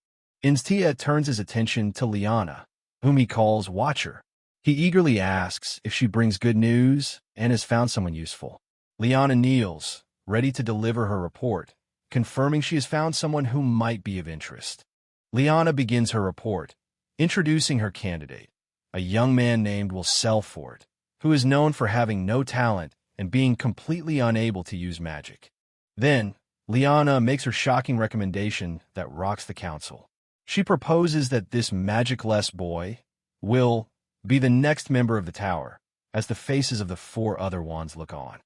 Instia turns his attention to Liana, whom he calls Watcher. He eagerly asks if she brings good news and has found someone useful. Liana kneels, ready to deliver her report, confirming she has found someone who might be of interest. Liana begins her report, introducing her candidate, a young man named Will Selford, who is known for having no talent and being completely unable to use magic. Then, Liana makes her shocking recommendation that rocks the council. She proposes that this magic-less boy, Will, be the next member of the tower, as the faces of the four other wands look on.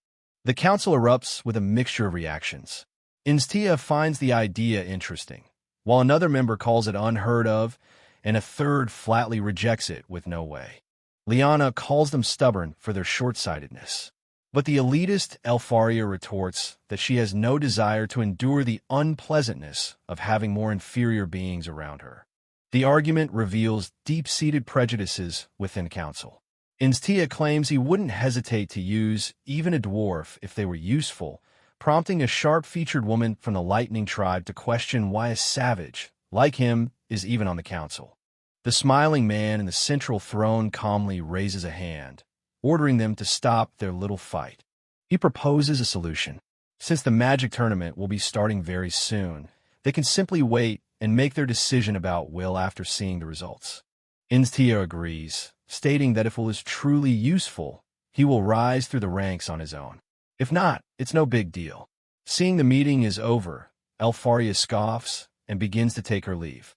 The council erupts with a mixture of reactions. Instia finds the idea interesting, while another member calls it unheard of, and a third flatly rejects it with no way. Liana calls them stubborn for their short-sightedness. But the elitist Elfaria retorts that she has no desire to endure the unpleasantness of having more inferior beings around her. The argument reveals deep-seated prejudices within council. Instia claims he wouldn't hesitate to use even a dwarf if they were useful, prompting a sharp-featured woman from the Lightning Tribe to question why a savage, like him, is even on the council. The smiling man in the central throne calmly raises a hand, ordering them to stop their little fight. He proposes a solution. Since the magic tournament will be starting very soon, they can simply wait and make their decision about Will after seeing the results. Instia agrees, stating that if Will is truly useful, he will rise through the ranks on his own. If not, it's no big deal. Seeing the meeting is over, Elfaria scoffs and begins to take her leave.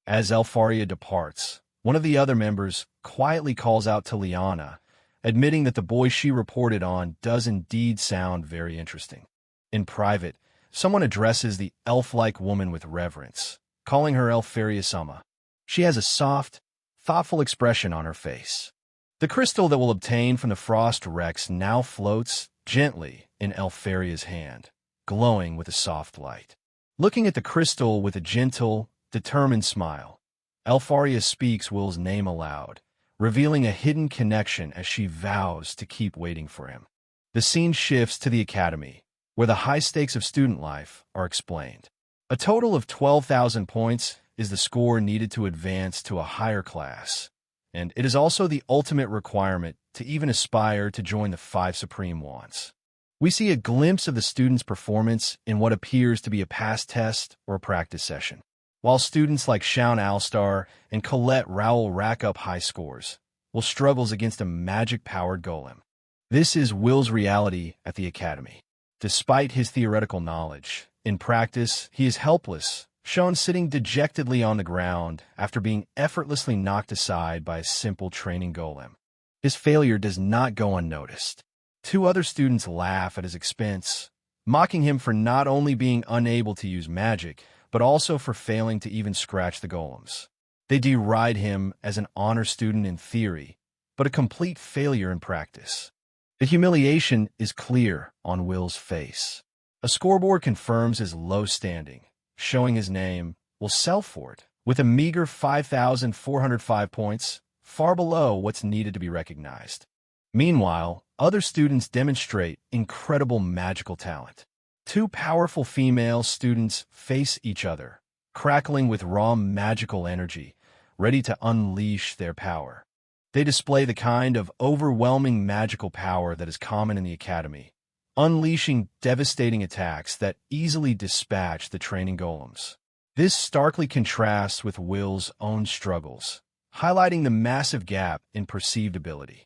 As Elfaria departs, one of the other members quietly calls out to Liana, admitting that the boy she reported on does indeed sound very interesting. In private, someone addresses the elf-like woman with reverence, calling her Elfaria-sama. She has a soft, thoughtful expression on her face. The crystal that will obtain from the Frost Rex now floats gently in Elfaria's hand, glowing with a soft light. Looking at the crystal with a gentle, determined smile, Elfaria speaks Will's name aloud, revealing a hidden connection as she vows to keep waiting for him. The scene shifts to the academy, where the high stakes of student life are explained. A total of 12,000 points is the score needed to advance to a higher class, and it is also the ultimate requirement to even aspire to join the 5 Supreme Wands. We see a glimpse of the student's performance in what appears to be a past test or a practice session. While students like Shaun Alstar and Colette Rowell rack up high scores, Will struggles against a magic-powered golem. This is Will's reality at the academy. Despite his theoretical knowledge, in practice, he is helpless, shown sitting dejectedly on the ground after being effortlessly knocked aside by a simple training golem. His failure does not go unnoticed. 2 other students laugh at his expense, mocking him for not only being unable to use magic, but also for failing to even scratch the golems. They deride him as an honor student in theory, but a complete failure in practice. The humiliation is clear on Will's face. A scoreboard confirms his low standing, showing his name, Will Selford, with a meager 5,405 points, far below what's needed to be recognized. Meanwhile, other students demonstrate incredible magical talent. 2 powerful female students face each other, crackling with raw magical energy, ready to unleash their power. They display the kind of overwhelming magical power that is common in the academy, unleashing devastating attacks that easily dispatch the training golems. This starkly contrasts with Will's own struggles, highlighting the massive gap in perceived ability.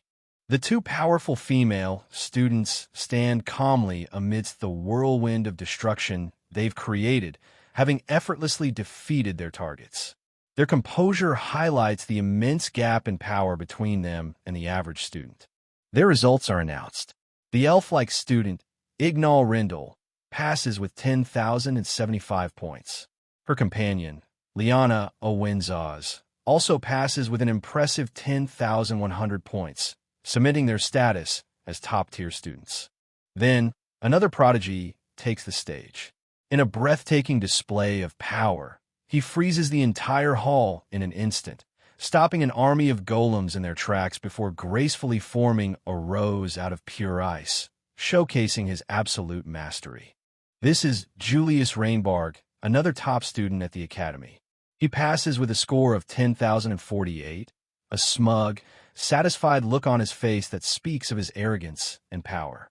The 2 powerful female students stand calmly amidst the whirlwind of destruction they've created, having effortlessly defeated their targets. Their composure highlights the immense gap in power between them and the average student. Their results are announced. The elf-like student, Ignal Rindle, passes with 10,075 points. Her companion, Liana Owenzaz, also passes with an impressive 10,100 points, cementing their status as top-tier students. Then, another prodigy takes the stage. In a breathtaking display of power, he freezes the entire hall in an instant, stopping an army of golems in their tracks before gracefully forming a rose out of pure ice, showcasing his absolute mastery. This is Julius Rainbarg, another top student at the academy. He passes with a score of 10,048, a smug, satisfied look on his face that speaks of his arrogance and power.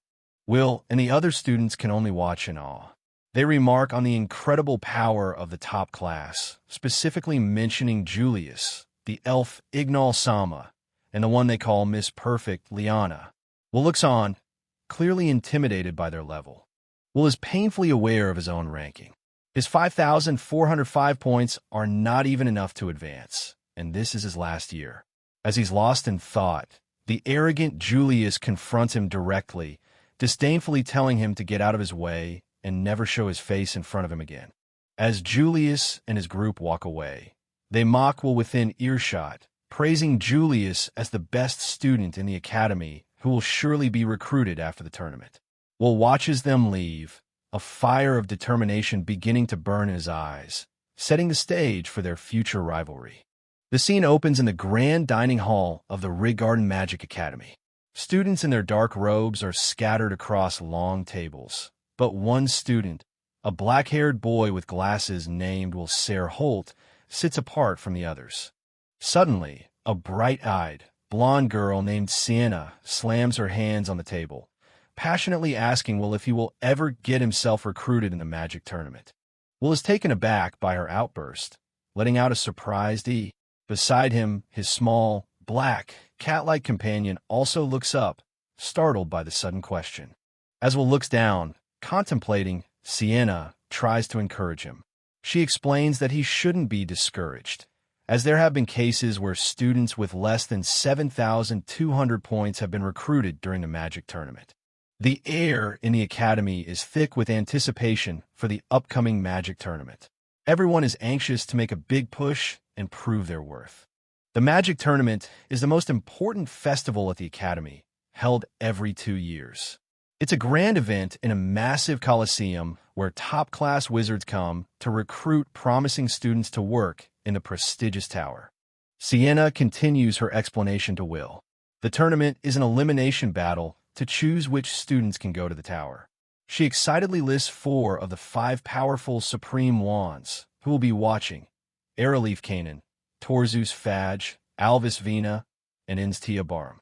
Will and the other students can only watch in awe. They remark on the incredible power of the top class, specifically mentioning Julius, the elf Ignal Sama, and the one they call Miss Perfect Liana. Will looks on, clearly intimidated by their level. Will is painfully aware of his own ranking. His 5,405 points are not even enough to advance, and this is his last year. As he's lost in thought, the arrogant Julius confronts him directly, disdainfully telling him to get out of his way and never show his face in front of him again. As Julius and his group walk away, they mock Will within earshot, praising Julius as the best student in the academy who will surely be recruited after the tournament. Will watches them leave, a fire of determination beginning to burn in his eyes, setting the stage for their future rivalry. The scene opens in the grand dining hall of the Riggarden Magic Academy. Students in their dark robes are scattered across long tables, but one student, a black-haired boy with glasses named Will Ser Holt, sits apart from the others. Suddenly, a bright-eyed, blonde girl named Sienna slams her hands on the table, passionately asking Will if he will ever get himself recruited in the magic tournament. Will is taken aback by her outburst, letting out a surprised "ee." Beside him, his small, black, cat-like companion also looks up, startled by the sudden question. As Will looks down, contemplating, Sienna tries to encourage him. She explains that he shouldn't be discouraged, as there have been cases where students with less than 7,200 points have been recruited during the magic tournament. The air in the academy is thick with anticipation for the upcoming Magic tournament. Everyone is anxious to make a big push and prove their worth. The Magic tournament is the most important festival at the academy, held every 2 years. It's a grand event in a massive coliseum where top-class wizards come to recruit promising students to work in the prestigious tower. Sienna continues her explanation to Will. The tournament is an elimination battle to choose which students can go to the tower. She excitedly lists 4 of the 5 powerful supreme wands who will be watching: Araleaf Kanan, Torzus Faj, Alvis Vina, and Instia Barum.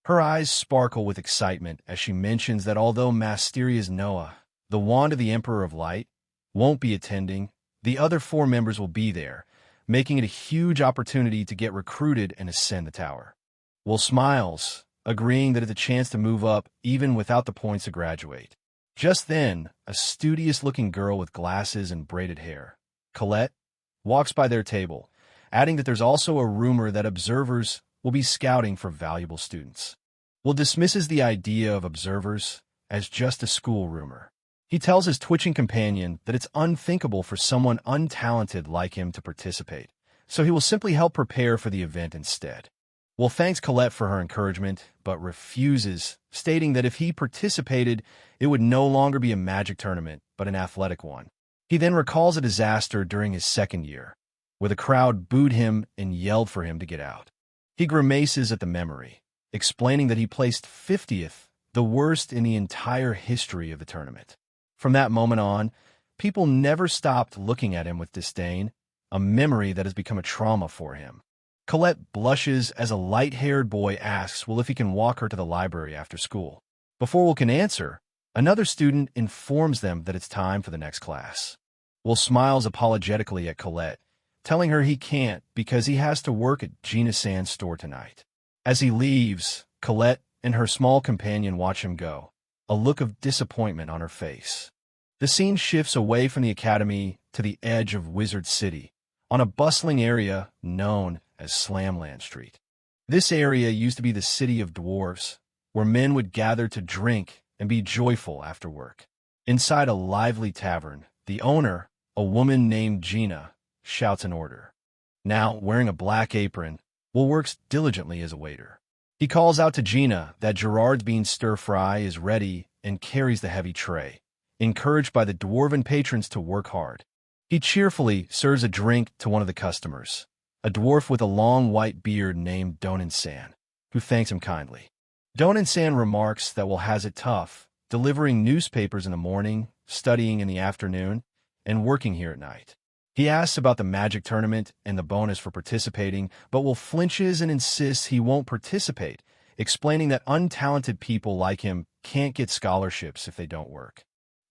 Her eyes sparkle with excitement as she mentions that although Mysterious Noah, the wand of the Emperor of Light, won't be attending, the other 4 members will be there, making it a huge opportunity to get recruited and ascend the tower. Will smiles, agreeing that it's a chance to move up even without the points to graduate. Just then, a studious-looking girl with glasses and braided hair, Colette, walks by their table, adding that there's also a rumor that observers will be scouting for valuable students. Will dismisses the idea of observers as just a school rumor. He tells his twitching companion that it's unthinkable for someone untalented like him to participate, so he will simply help prepare for the event instead. Will thanks Colette for her encouragement, but refuses, stating that if he participated, it would no longer be a Magic tournament, but an athletic one. He then recalls a disaster during his second year, where the crowd booed him and yelled for him to get out. He grimaces at the memory, explaining that he placed 50th, the worst in the entire history of the tournament. From that moment on, people never stopped looking at him with disdain, a memory that has become a trauma for him. Colette blushes as a light-haired boy asks Will if he can walk her to the library after school. Before Will can answer, another student informs them that it's time for the next class. Will smiles apologetically at Colette, telling her he can't because he has to work at Gina San's store tonight. As he leaves, Colette and her small companion watch him go, a look of disappointment on her face. The scene shifts away from the academy to the edge of Wizard City, on a bustling area known as Slamland Street. This area used to be the city of dwarves, where men would gather to drink and be joyful after work. Inside a lively tavern, the owner, a woman named Gina, shouts an order. Now, wearing a black apron, Will works diligently as a waiter. He calls out to Gina that Gerard's bean stir-fry is ready and carries the heavy tray, encouraged by the dwarven patrons to work hard. He cheerfully serves a drink to one of the customers, a dwarf with a long white beard named Donan San, who thanks him kindly. Donan San remarks that Will has it tough, delivering newspapers in the morning, studying in the afternoon, and working here at night. He asks about the Magic tournament and the bonus for participating, but Will flinches and insists he won't participate, explaining that untalented people like him can't get scholarships if they don't work.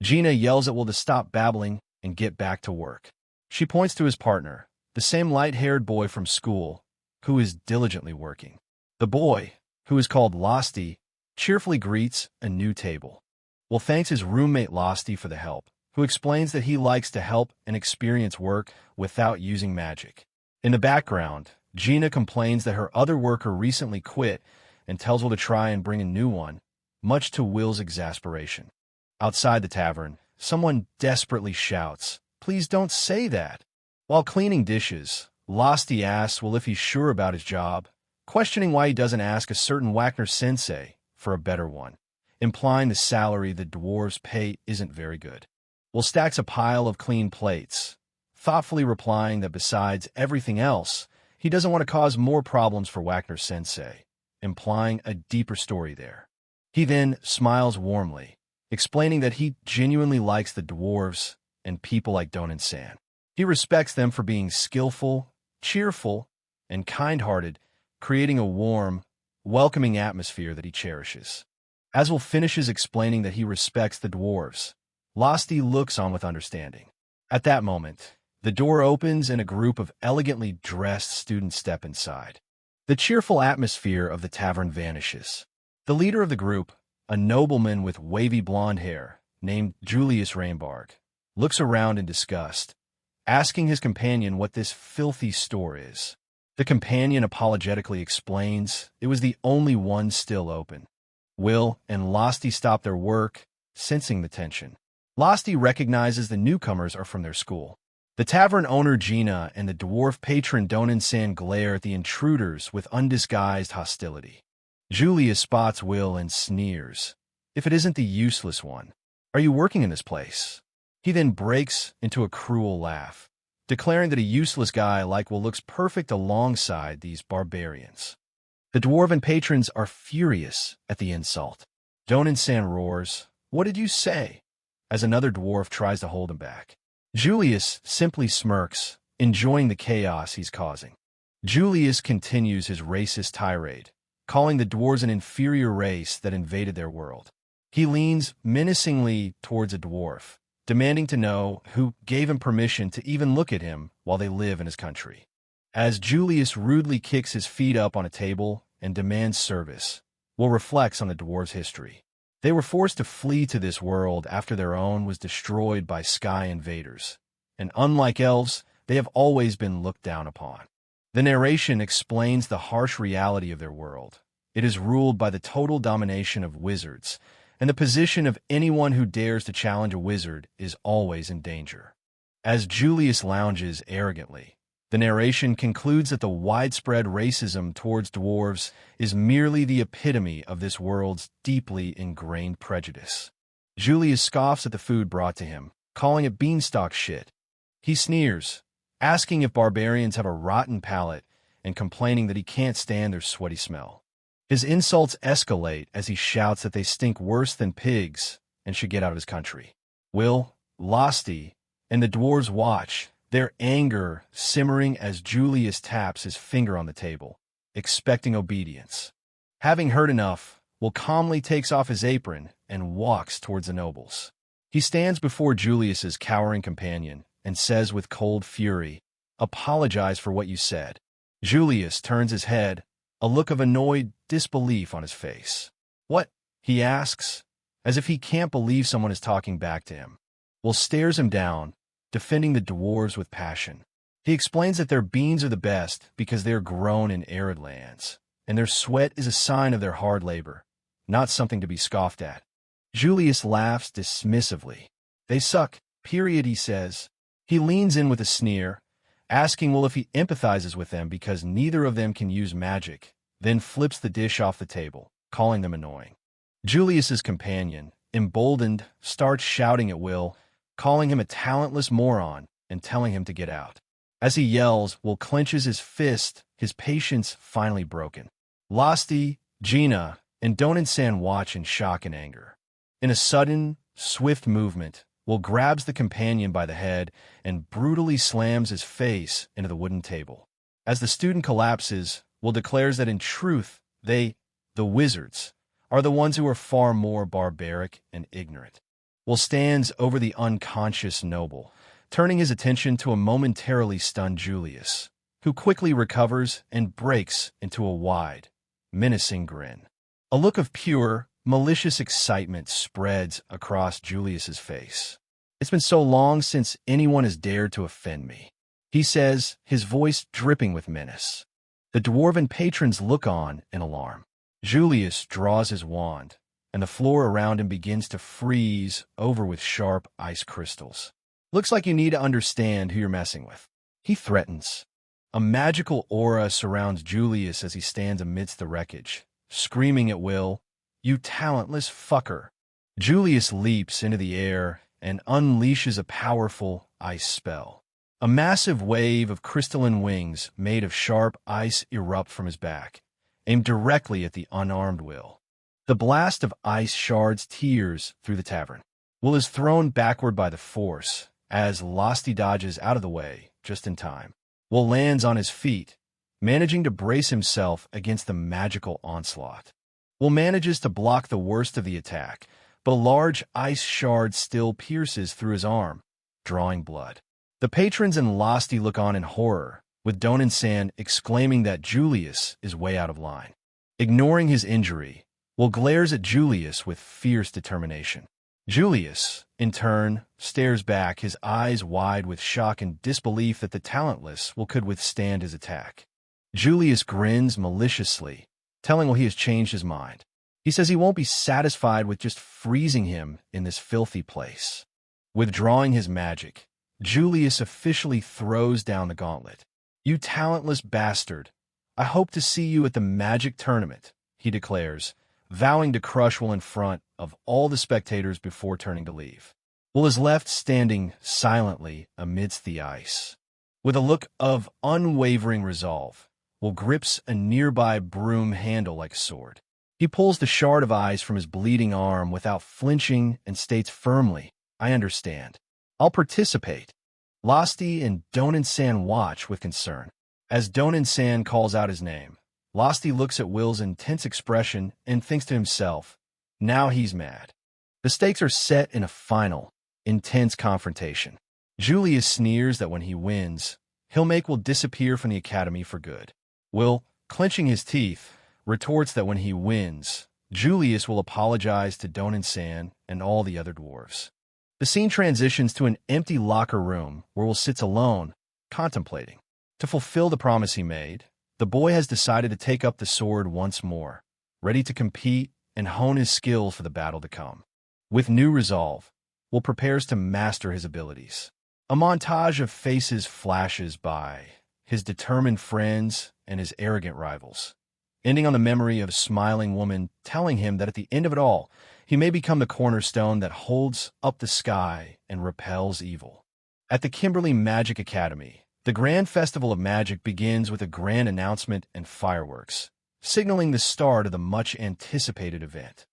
Gina yells at Will to stop babbling and get back to work. She points to his partner, the same light-haired boy from school, who is diligently working. The boy, who is called Losty, cheerfully greets a new table. Will thanks his roommate Losty for the help, who explains that he likes to help and experience work without using magic. In the background, Gina complains that her other worker recently quit and tells Will to try and bring a new one, much to Will's exasperation. Outside the tavern, someone desperately shouts, "Please don't say that." While cleaning dishes, Losty asks Will if he's sure about his job, questioning why he doesn't ask a certain Wagner-sensei for a better one, implying the salary the dwarves pay isn't very good. Will stacks a pile of clean plates, thoughtfully replying that besides everything else, he doesn't want to cause more problems for Wagner-sensei, implying a deeper story there. He then smiles warmly, explaining that he genuinely likes the dwarves and people like Donan San. He respects them for being skillful, cheerful, and kind-hearted, creating a warm, welcoming atmosphere that he cherishes. As Will finishes explaining that he respects the dwarves, Losty looks on with understanding. At that moment, the door opens and a group of elegantly dressed students step inside. The cheerful atmosphere of the tavern vanishes. The leader of the group, a nobleman with wavy blonde hair, named Julius Rainbarg, looks around in disgust, asking his companion what this filthy store is. The companion apologetically explains it was the only one still open. Will and Losty stop their work, sensing the tension. Losty recognizes the newcomers are from their school. The tavern owner Gina and the dwarf patron Donin-san glare at the intruders with undisguised hostility. Julius spots Will and sneers. If it isn't the useless one, are you working in this place? He then breaks into a cruel laugh, declaring that a useless guy like Will looks perfect alongside these barbarians. The dwarven patrons are furious at the insult. Donin-san roars, "What did you say?" as another dwarf tries to hold him back. Julius simply smirks, enjoying the chaos he's causing. Julius continues his racist tirade, calling the dwarves an inferior race that invaded their world. He leans menacingly towards a dwarf, demanding to know who gave him permission to even look at him while they live in his country. As Julius rudely kicks his feet up on a table and demands service, Will reflects on the dwarves' history. They were forced to flee to this world after their own was destroyed by sky invaders, and unlike elves, they have always been looked down upon. The narration explains the harsh reality of their world. It is ruled by the total domination of wizards, and the position of anyone who dares to challenge a wizard is always in danger. As Julius lounges arrogantly, the narration concludes that the widespread racism towards dwarves is merely the epitome of this world's deeply ingrained prejudice. Julius scoffs at the food brought to him, calling it beanstalk shit. He sneers, asking if barbarians have a rotten palate and complaining that he can't stand their sweaty smell. His insults escalate as he shouts that they stink worse than pigs and should get out of his country. Will, Losty, and the dwarves watch, their anger simmering as Julius taps his finger on the table, expecting obedience. Having heard enough, Will calmly takes off his apron and walks towards the nobles. He stands before Julius's cowering companion and says with cold fury, "Apologize for what you said." Julius turns his head, a look of annoyed disbelief on his face. "What?" he asks, as if he can't believe someone is talking back to him. Will stares him down, defending the dwarves with passion. He explains that their beans are the best because they are grown in arid lands, and their sweat is a sign of their hard labor, not something to be scoffed at. Julius laughs dismissively. "They suck, period," he says. He leans in with a sneer, asking Will if he empathizes with them because neither of them can use magic, then flips the dish off the table, calling them annoying. Julius's companion, emboldened, starts shouting at Will, calling him a talentless moron and telling him to get out. As he yells, Will clenches his fist, his patience finally broken. Losty, Gina, and Donin-san watch in shock and anger. In a sudden, swift movement, Will grabs the companion by the head and brutally slams his face into the wooden table. As the student collapses, Will declares that in truth, they, the wizards, are the ones who are far more barbaric and ignorant. Will stands over the unconscious noble, turning his attention to a momentarily stunned Julius, who quickly recovers and breaks into a wide, menacing grin. A look of pure, malicious excitement spreads across Julius's face. "It's been so long since anyone has dared to offend me," he says, his voice dripping with menace. The dwarven patrons look on in alarm. Julius draws his wand, and the floor around him begins to freeze over with sharp ice crystals. "Looks like you need to understand who you're messing with," he threatens. A magical aura surrounds Julius as he stands amidst the wreckage, screaming at Will, "You talentless fucker." Julius leaps into the air and unleashes a powerful ice spell. A massive wave of crystalline wings made of sharp ice erupt from his back, aimed directly at the unarmed Will. The blast of ice shards tears through the tavern. Will is thrown backward by the force, as Losty dodges out of the way just in time. Will lands on his feet, managing to brace himself against the magical onslaught. Will manages to block the worst of the attack, but a large ice shard still pierces through his arm, drawing blood. The patrons and Losty look on in horror, with Donin-san exclaiming that Julius is way out of line. Ignoring his injury, Will glares at Julius with fierce determination. Julius, in turn, stares back, his eyes wide with shock and disbelief that the talentless Will could withstand his attack. Julius grins maliciously, telling Will he has changed his mind. He says he won't be satisfied with just freezing him in this filthy place. Withdrawing his magic, Julius officially throws down the gauntlet. "You talentless bastard. I hope to see you at the magic tournament," he declares, vowing to crush Will in front of all the spectators before turning to leave. Will is left standing silently amidst the ice. With a look of unwavering resolve, Will grips a nearby broom handle like a sword. He pulls the shard of ice from his bleeding arm without flinching and states firmly, "I understand. I'll participate." Losty and Donin-san watch with concern. As Donin-san calls out his name, Losty looks at Will's intense expression and thinks to himself, now he's mad. The stakes are set in a final, intense confrontation. Julius sneers that when he wins, he'll make Will disappear from the academy for good. Will, clenching his teeth, retorts that when he wins, Julius will apologize to Donin-san and all the other dwarves. The scene transitions to an empty locker room where Will sits alone, contemplating. To fulfill the promise he made, the boy has decided to take up the sword once more, ready to compete and hone his skills for the battle to come. With new resolve, Will prepares to master his abilities. A montage of faces flashes by, his determined friends and his arrogant rivals, ending on the memory of a smiling woman telling him that at the end of it all, he may become the cornerstone that holds up the sky and repels evil. At the Kimberly Magic Academy, the Grand Festival of Magic begins with a grand announcement and fireworks, signaling the start of the much-anticipated event.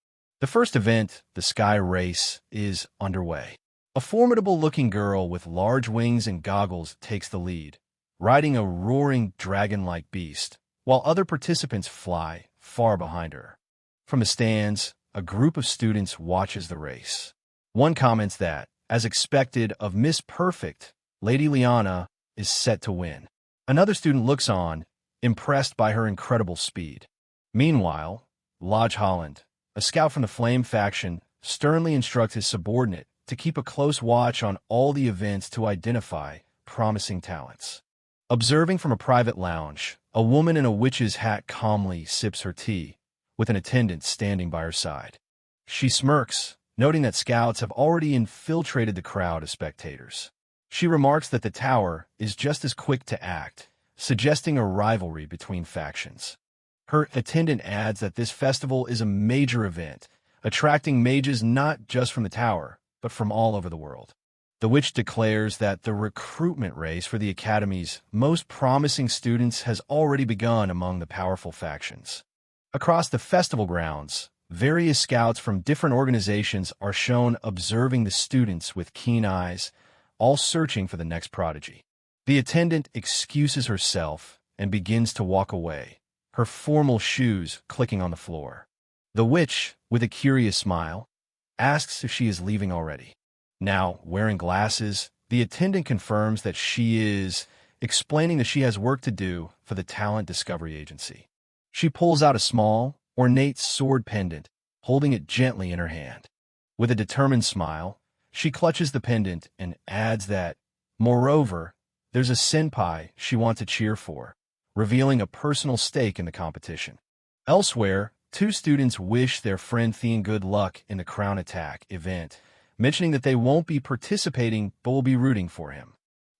The first event, the Sky Race, is underway. A formidable-looking girl with large wings and goggles takes the lead, riding a roaring dragon-like beast, while other participants fly far behind her. From the stands, a group of students watches the race. One comments that, as expected of Miss Perfect, Lady Liana is set to win. Another student looks on, impressed by her incredible speed. Meanwhile, Lodge Holland, a scout from the Flame faction, sternly instructs his subordinate to keep a close watch on all the events to identify promising talents. Observing from a private lounge, a woman in a witch's hat calmly sips her tea, with an attendant standing by her side. She smirks, noting that scouts have already infiltrated the crowd of spectators. She remarks that the tower is just as quick to act, suggesting a rivalry between factions. Her attendant adds that this festival is a major event, attracting mages not just from the tower, but from all over the world. The witch declares that the recruitment race for the academy's most promising students has already begun among the powerful factions. Across the festival grounds, various scouts from different organizations are shown observing the students with keen eyes, all searching for the next prodigy. The attendant excuses herself and begins to walk away, her formal shoes clicking on the floor. The witch, with a curious smile, asks if she is leaving already. Now, wearing glasses, the attendant confirms that she is, explaining that she has work to do for the Talent Discovery Agency. She pulls out a small, ornate sword pendant, holding it gently in her hand. With a determined smile, she clutches the pendant and adds that, moreover, there's a senpai she wants to cheer for, revealing a personal stake in the competition. Elsewhere, two students wish their friend Thean good luck in the Crown Attack event, mentioning that they won't be participating but will be rooting for him.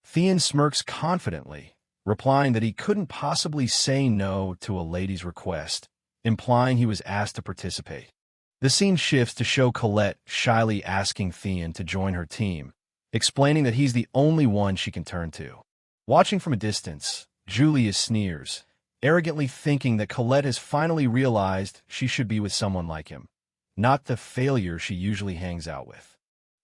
Thean smirks confidently, replying that he couldn't possibly say no to a lady's request, implying he was asked to participate. The scene shifts to show Colette shyly asking Thean to join her team, explaining that he's the only one she can turn to. Watching from a distance, Julius sneers, arrogantly thinking that Colette has finally realized she should be with someone like him, not the failure she usually hangs out with.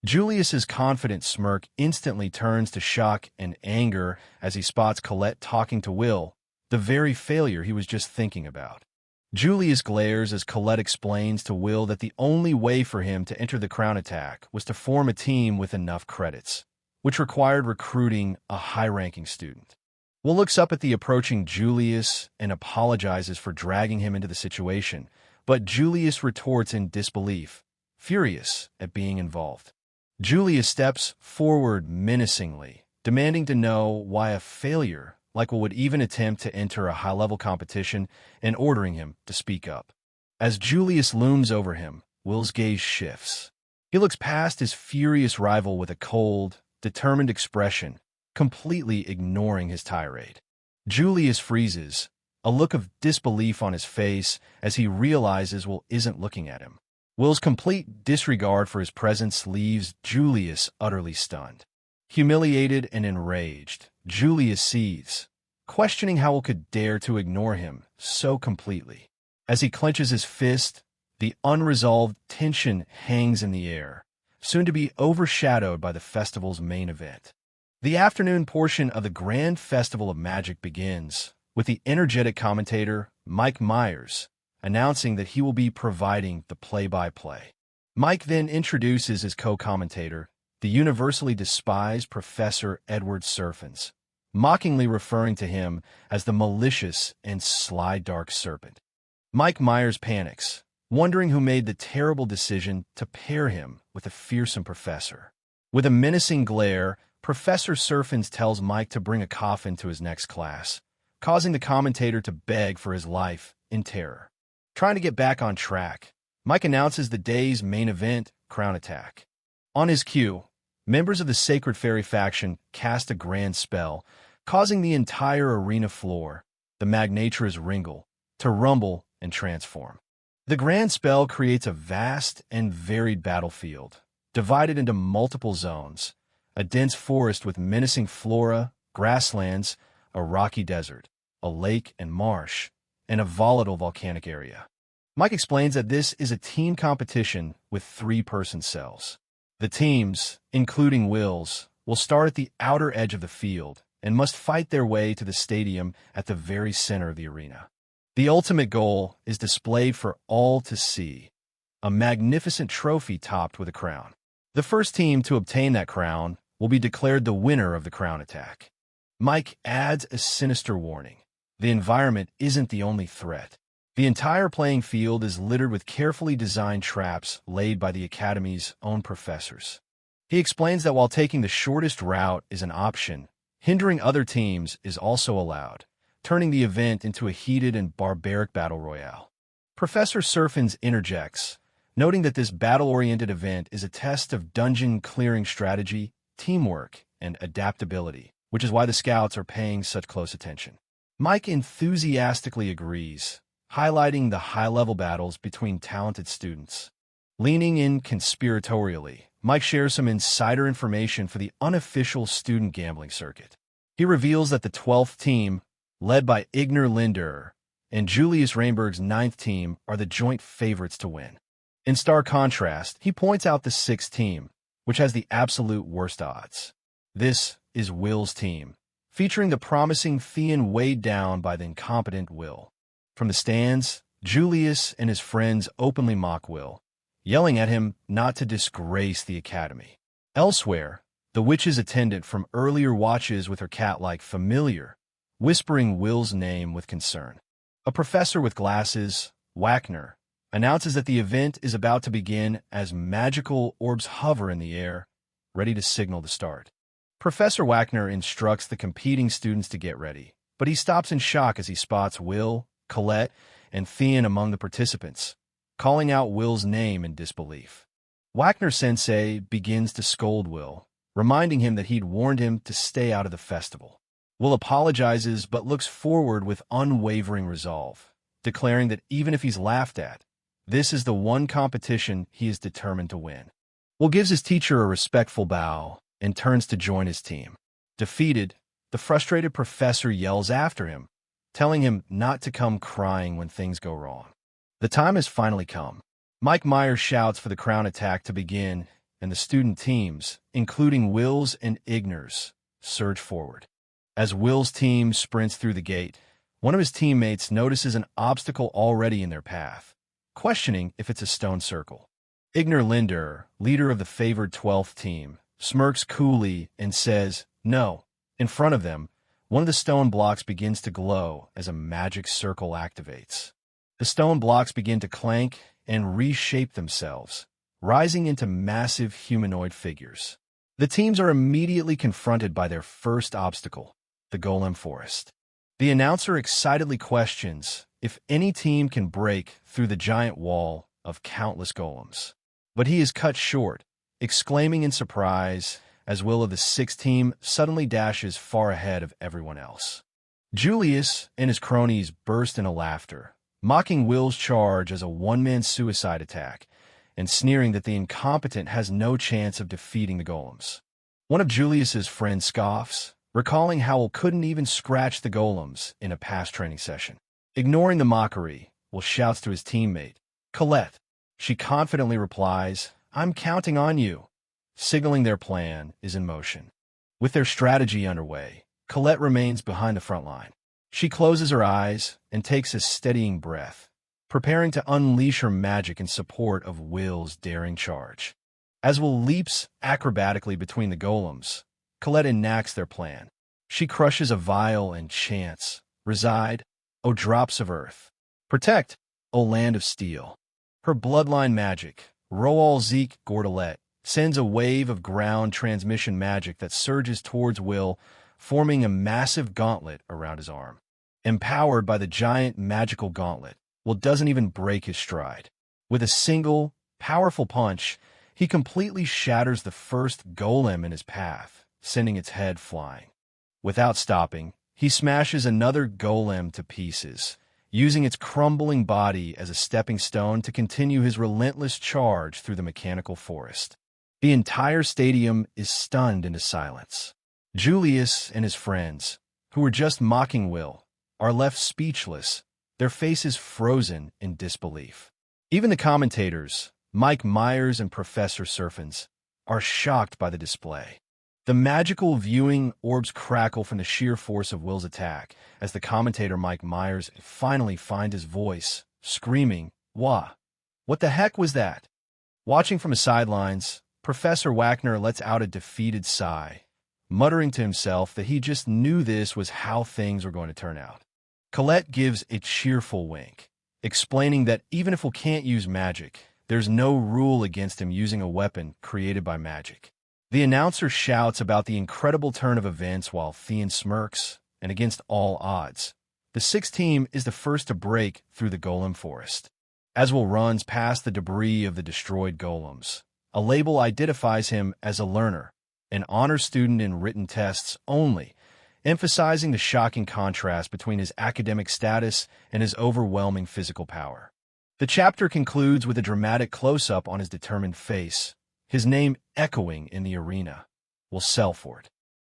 Julius's confident smirk instantly turns to shock and anger as he spots Colette talking to Will, the very failure he was just thinking about. Julius glares as Colette explains to Will that the only way for him to enter the Crown Attack was to form a team with enough credits, which required recruiting a high-ranking student. Will looks up at the approaching Julius and apologizes for dragging him into the situation, but Julius retorts in disbelief, furious at being involved. Julius steps forward menacingly, demanding to know why a failure like Will would even attempt to enter a high-level competition and ordering him to speak up. As Julius looms over him, Will's gaze shifts. He looks past his furious rival with a cold, determined expression, completely ignoring his tirade. Julius freezes, a look of disbelief on his face as he realizes Will isn't looking at him. Will's complete disregard for his presence leaves Julius utterly stunned. Humiliated and enraged, Julius seethes, questioning how Will could dare to ignore him so completely. As he clenches his fist, the unresolved tension hangs in the air, soon to be overshadowed by the festival's main event. The afternoon portion of the Grand Festival of Magic begins, with the energetic commentator, Mike Myers, announcing that he will be providing the play-by-play. Mike then introduces his co-commentator, the universally despised Professor Edward Serfins, mockingly referring to him as the malicious and sly Dark Serpent. Mike Myers panics, wondering who made the terrible decision to pair him with a fearsome professor. With a menacing glare, Professor Serfins tells Mike to bring a coffin to his next class, causing the commentator to beg for his life in terror. Trying to get back on track, Mike announces the day's main event, Crown Attack. On his cue, members of the Sacred Fairy faction cast a grand spell, causing the entire arena floor, the Magnature's Ringle, to rumble and transform. The grand spell creates a vast and varied battlefield, divided into multiple zones, a dense forest with menacing flora, grasslands, a rocky desert, a lake and marsh, and a volatile volcanic area. Mike explains that this is a team competition with 3-person cells. The teams, including Will's, will start at the outer edge of the field and must fight their way to the stadium at the very center of the arena. The ultimate goal is displayed for all to see, a magnificent trophy topped with a crown. The first team to obtain that crown will be declared the winner of the Crown Attack. Mike adds a sinister warning. The environment isn't the only threat. The entire playing field is littered with carefully designed traps laid by the Academy's own professors. He explains that while taking the shortest route is an option, hindering other teams is also allowed, turning the event into a heated and barbaric battle royale. Professor Serfins interjects, noting that this battle-oriented event is a test of dungeon-clearing strategy, teamwork, and adaptability, which is why the scouts are paying such close attention. Mike enthusiastically agrees, highlighting the high-level battles between talented students. Leaning in conspiratorially, Mike shares some insider information for the unofficial student gambling circuit. He reveals that the 12th team, led by Ignor Linder, and Julius Rainberg's 9th team are the joint favorites to win. In stark contrast, he points out the 6th team, which has the absolute worst odds. This is Will's team, featuring the promising Thean weighed down by the incompetent Will. From the stands, Julius and his friends openly mock Will, yelling at him not to disgrace the Academy. Elsewhere, the witch's attendant from earlier watches with her cat-like familiar, whispering Will's name with concern. A professor with glasses, Wagner, announces that the event is about to begin as magical orbs hover in the air, ready to signal the start. Professor Wagner instructs the competing students to get ready, but he stops in shock as he spots Will, Colette, and Thean among the participants, calling out Will's name in disbelief. Wagner-sensei begins to scold Will, reminding him that he'd warned him to stay out of the festival. Will apologizes but looks forward with unwavering resolve, declaring that even if he's laughed at, this is the one competition he is determined to win. Will gives his teacher a respectful bow and turns to join his team. Defeated, the frustrated professor yells after him, telling him not to come crying when things go wrong. The time has finally come. Mike Myers shouts for the Crown Attack to begin, and the student teams, including Will's and Ignor's, surge forward. As Will's team sprints through the gate, one of his teammates notices an obstacle already in their path, questioning if it's a stone circle. Ignor Linder, leader of the favored 12th team, smirks coolly and says, "No." In front of them, one of the stone blocks begins to glow as a magic circle activates. The stone blocks begin to clank and reshape themselves, rising into massive humanoid figures. The teams are immediately confronted by their first obstacle, the Golem Forest. The announcer excitedly questions, if any team can break through the giant wall of countless golems. But he is cut short, exclaiming in surprise as Will of the sixth team suddenly dashes far ahead of everyone else. Julius and his cronies burst into laughter, mocking Will's charge as a one-man suicide attack and sneering that the incompetent has no chance of defeating the golems. One of Julius's friends scoffs, recalling how Will couldn't even scratch the golems in a past training session. Ignoring the mockery, Will shouts to his teammate, Colette. She confidently replies, I'm counting on you, signaling their plan is in motion. With their strategy underway, Colette remains behind the front line. She closes her eyes and takes a steadying breath, preparing to unleash her magic in support of Will's daring charge. As Will leaps acrobatically between the golems, Colette enacts their plan. She crushes a vial and chants, Reside, O drops of earth. Protect, O land of steel. Her bloodline magic, Roal Zeke Gordelet, sends a wave of ground transmission magic that surges towards Will, forming a massive gauntlet around his arm. Empowered by the giant magical gauntlet, Will doesn't even break his stride. With a single, powerful punch, he completely shatters the first golem in his path, sending its head flying. Without stopping, he smashes another golem to pieces, using its crumbling body as a stepping stone to continue his relentless charge through the mechanical forest. The entire stadium is stunned into silence. Julius and his friends, who were just mocking Will, are left speechless, their faces frozen in disbelief. Even the commentators, Mike Myers and Professor Surfins, are shocked by the display. The magical viewing orbs crackle from the sheer force of Will's attack as the commentator Mike Myers finally finds his voice, screaming, Wah! What the heck was that? Watching from the sidelines, Professor Wagner lets out a defeated sigh, muttering to himself that he just knew this was how things were going to turn out. Colette gives a cheerful wink, explaining that even if Will can't use magic, there's no rule against him using a weapon created by magic. The announcer shouts about the incredible turn of events while Thean smirks, and against all odds, the sixth team is the first to break through the golem forest. As Will runs past the debris of the destroyed golems, a label identifies him as a learner, an honor student in written tests only, emphasizing the shocking contrast between his academic status and his overwhelming physical power. The chapter concludes with a dramatic close-up on his determined face, his name echoing in the arena. Will Selford.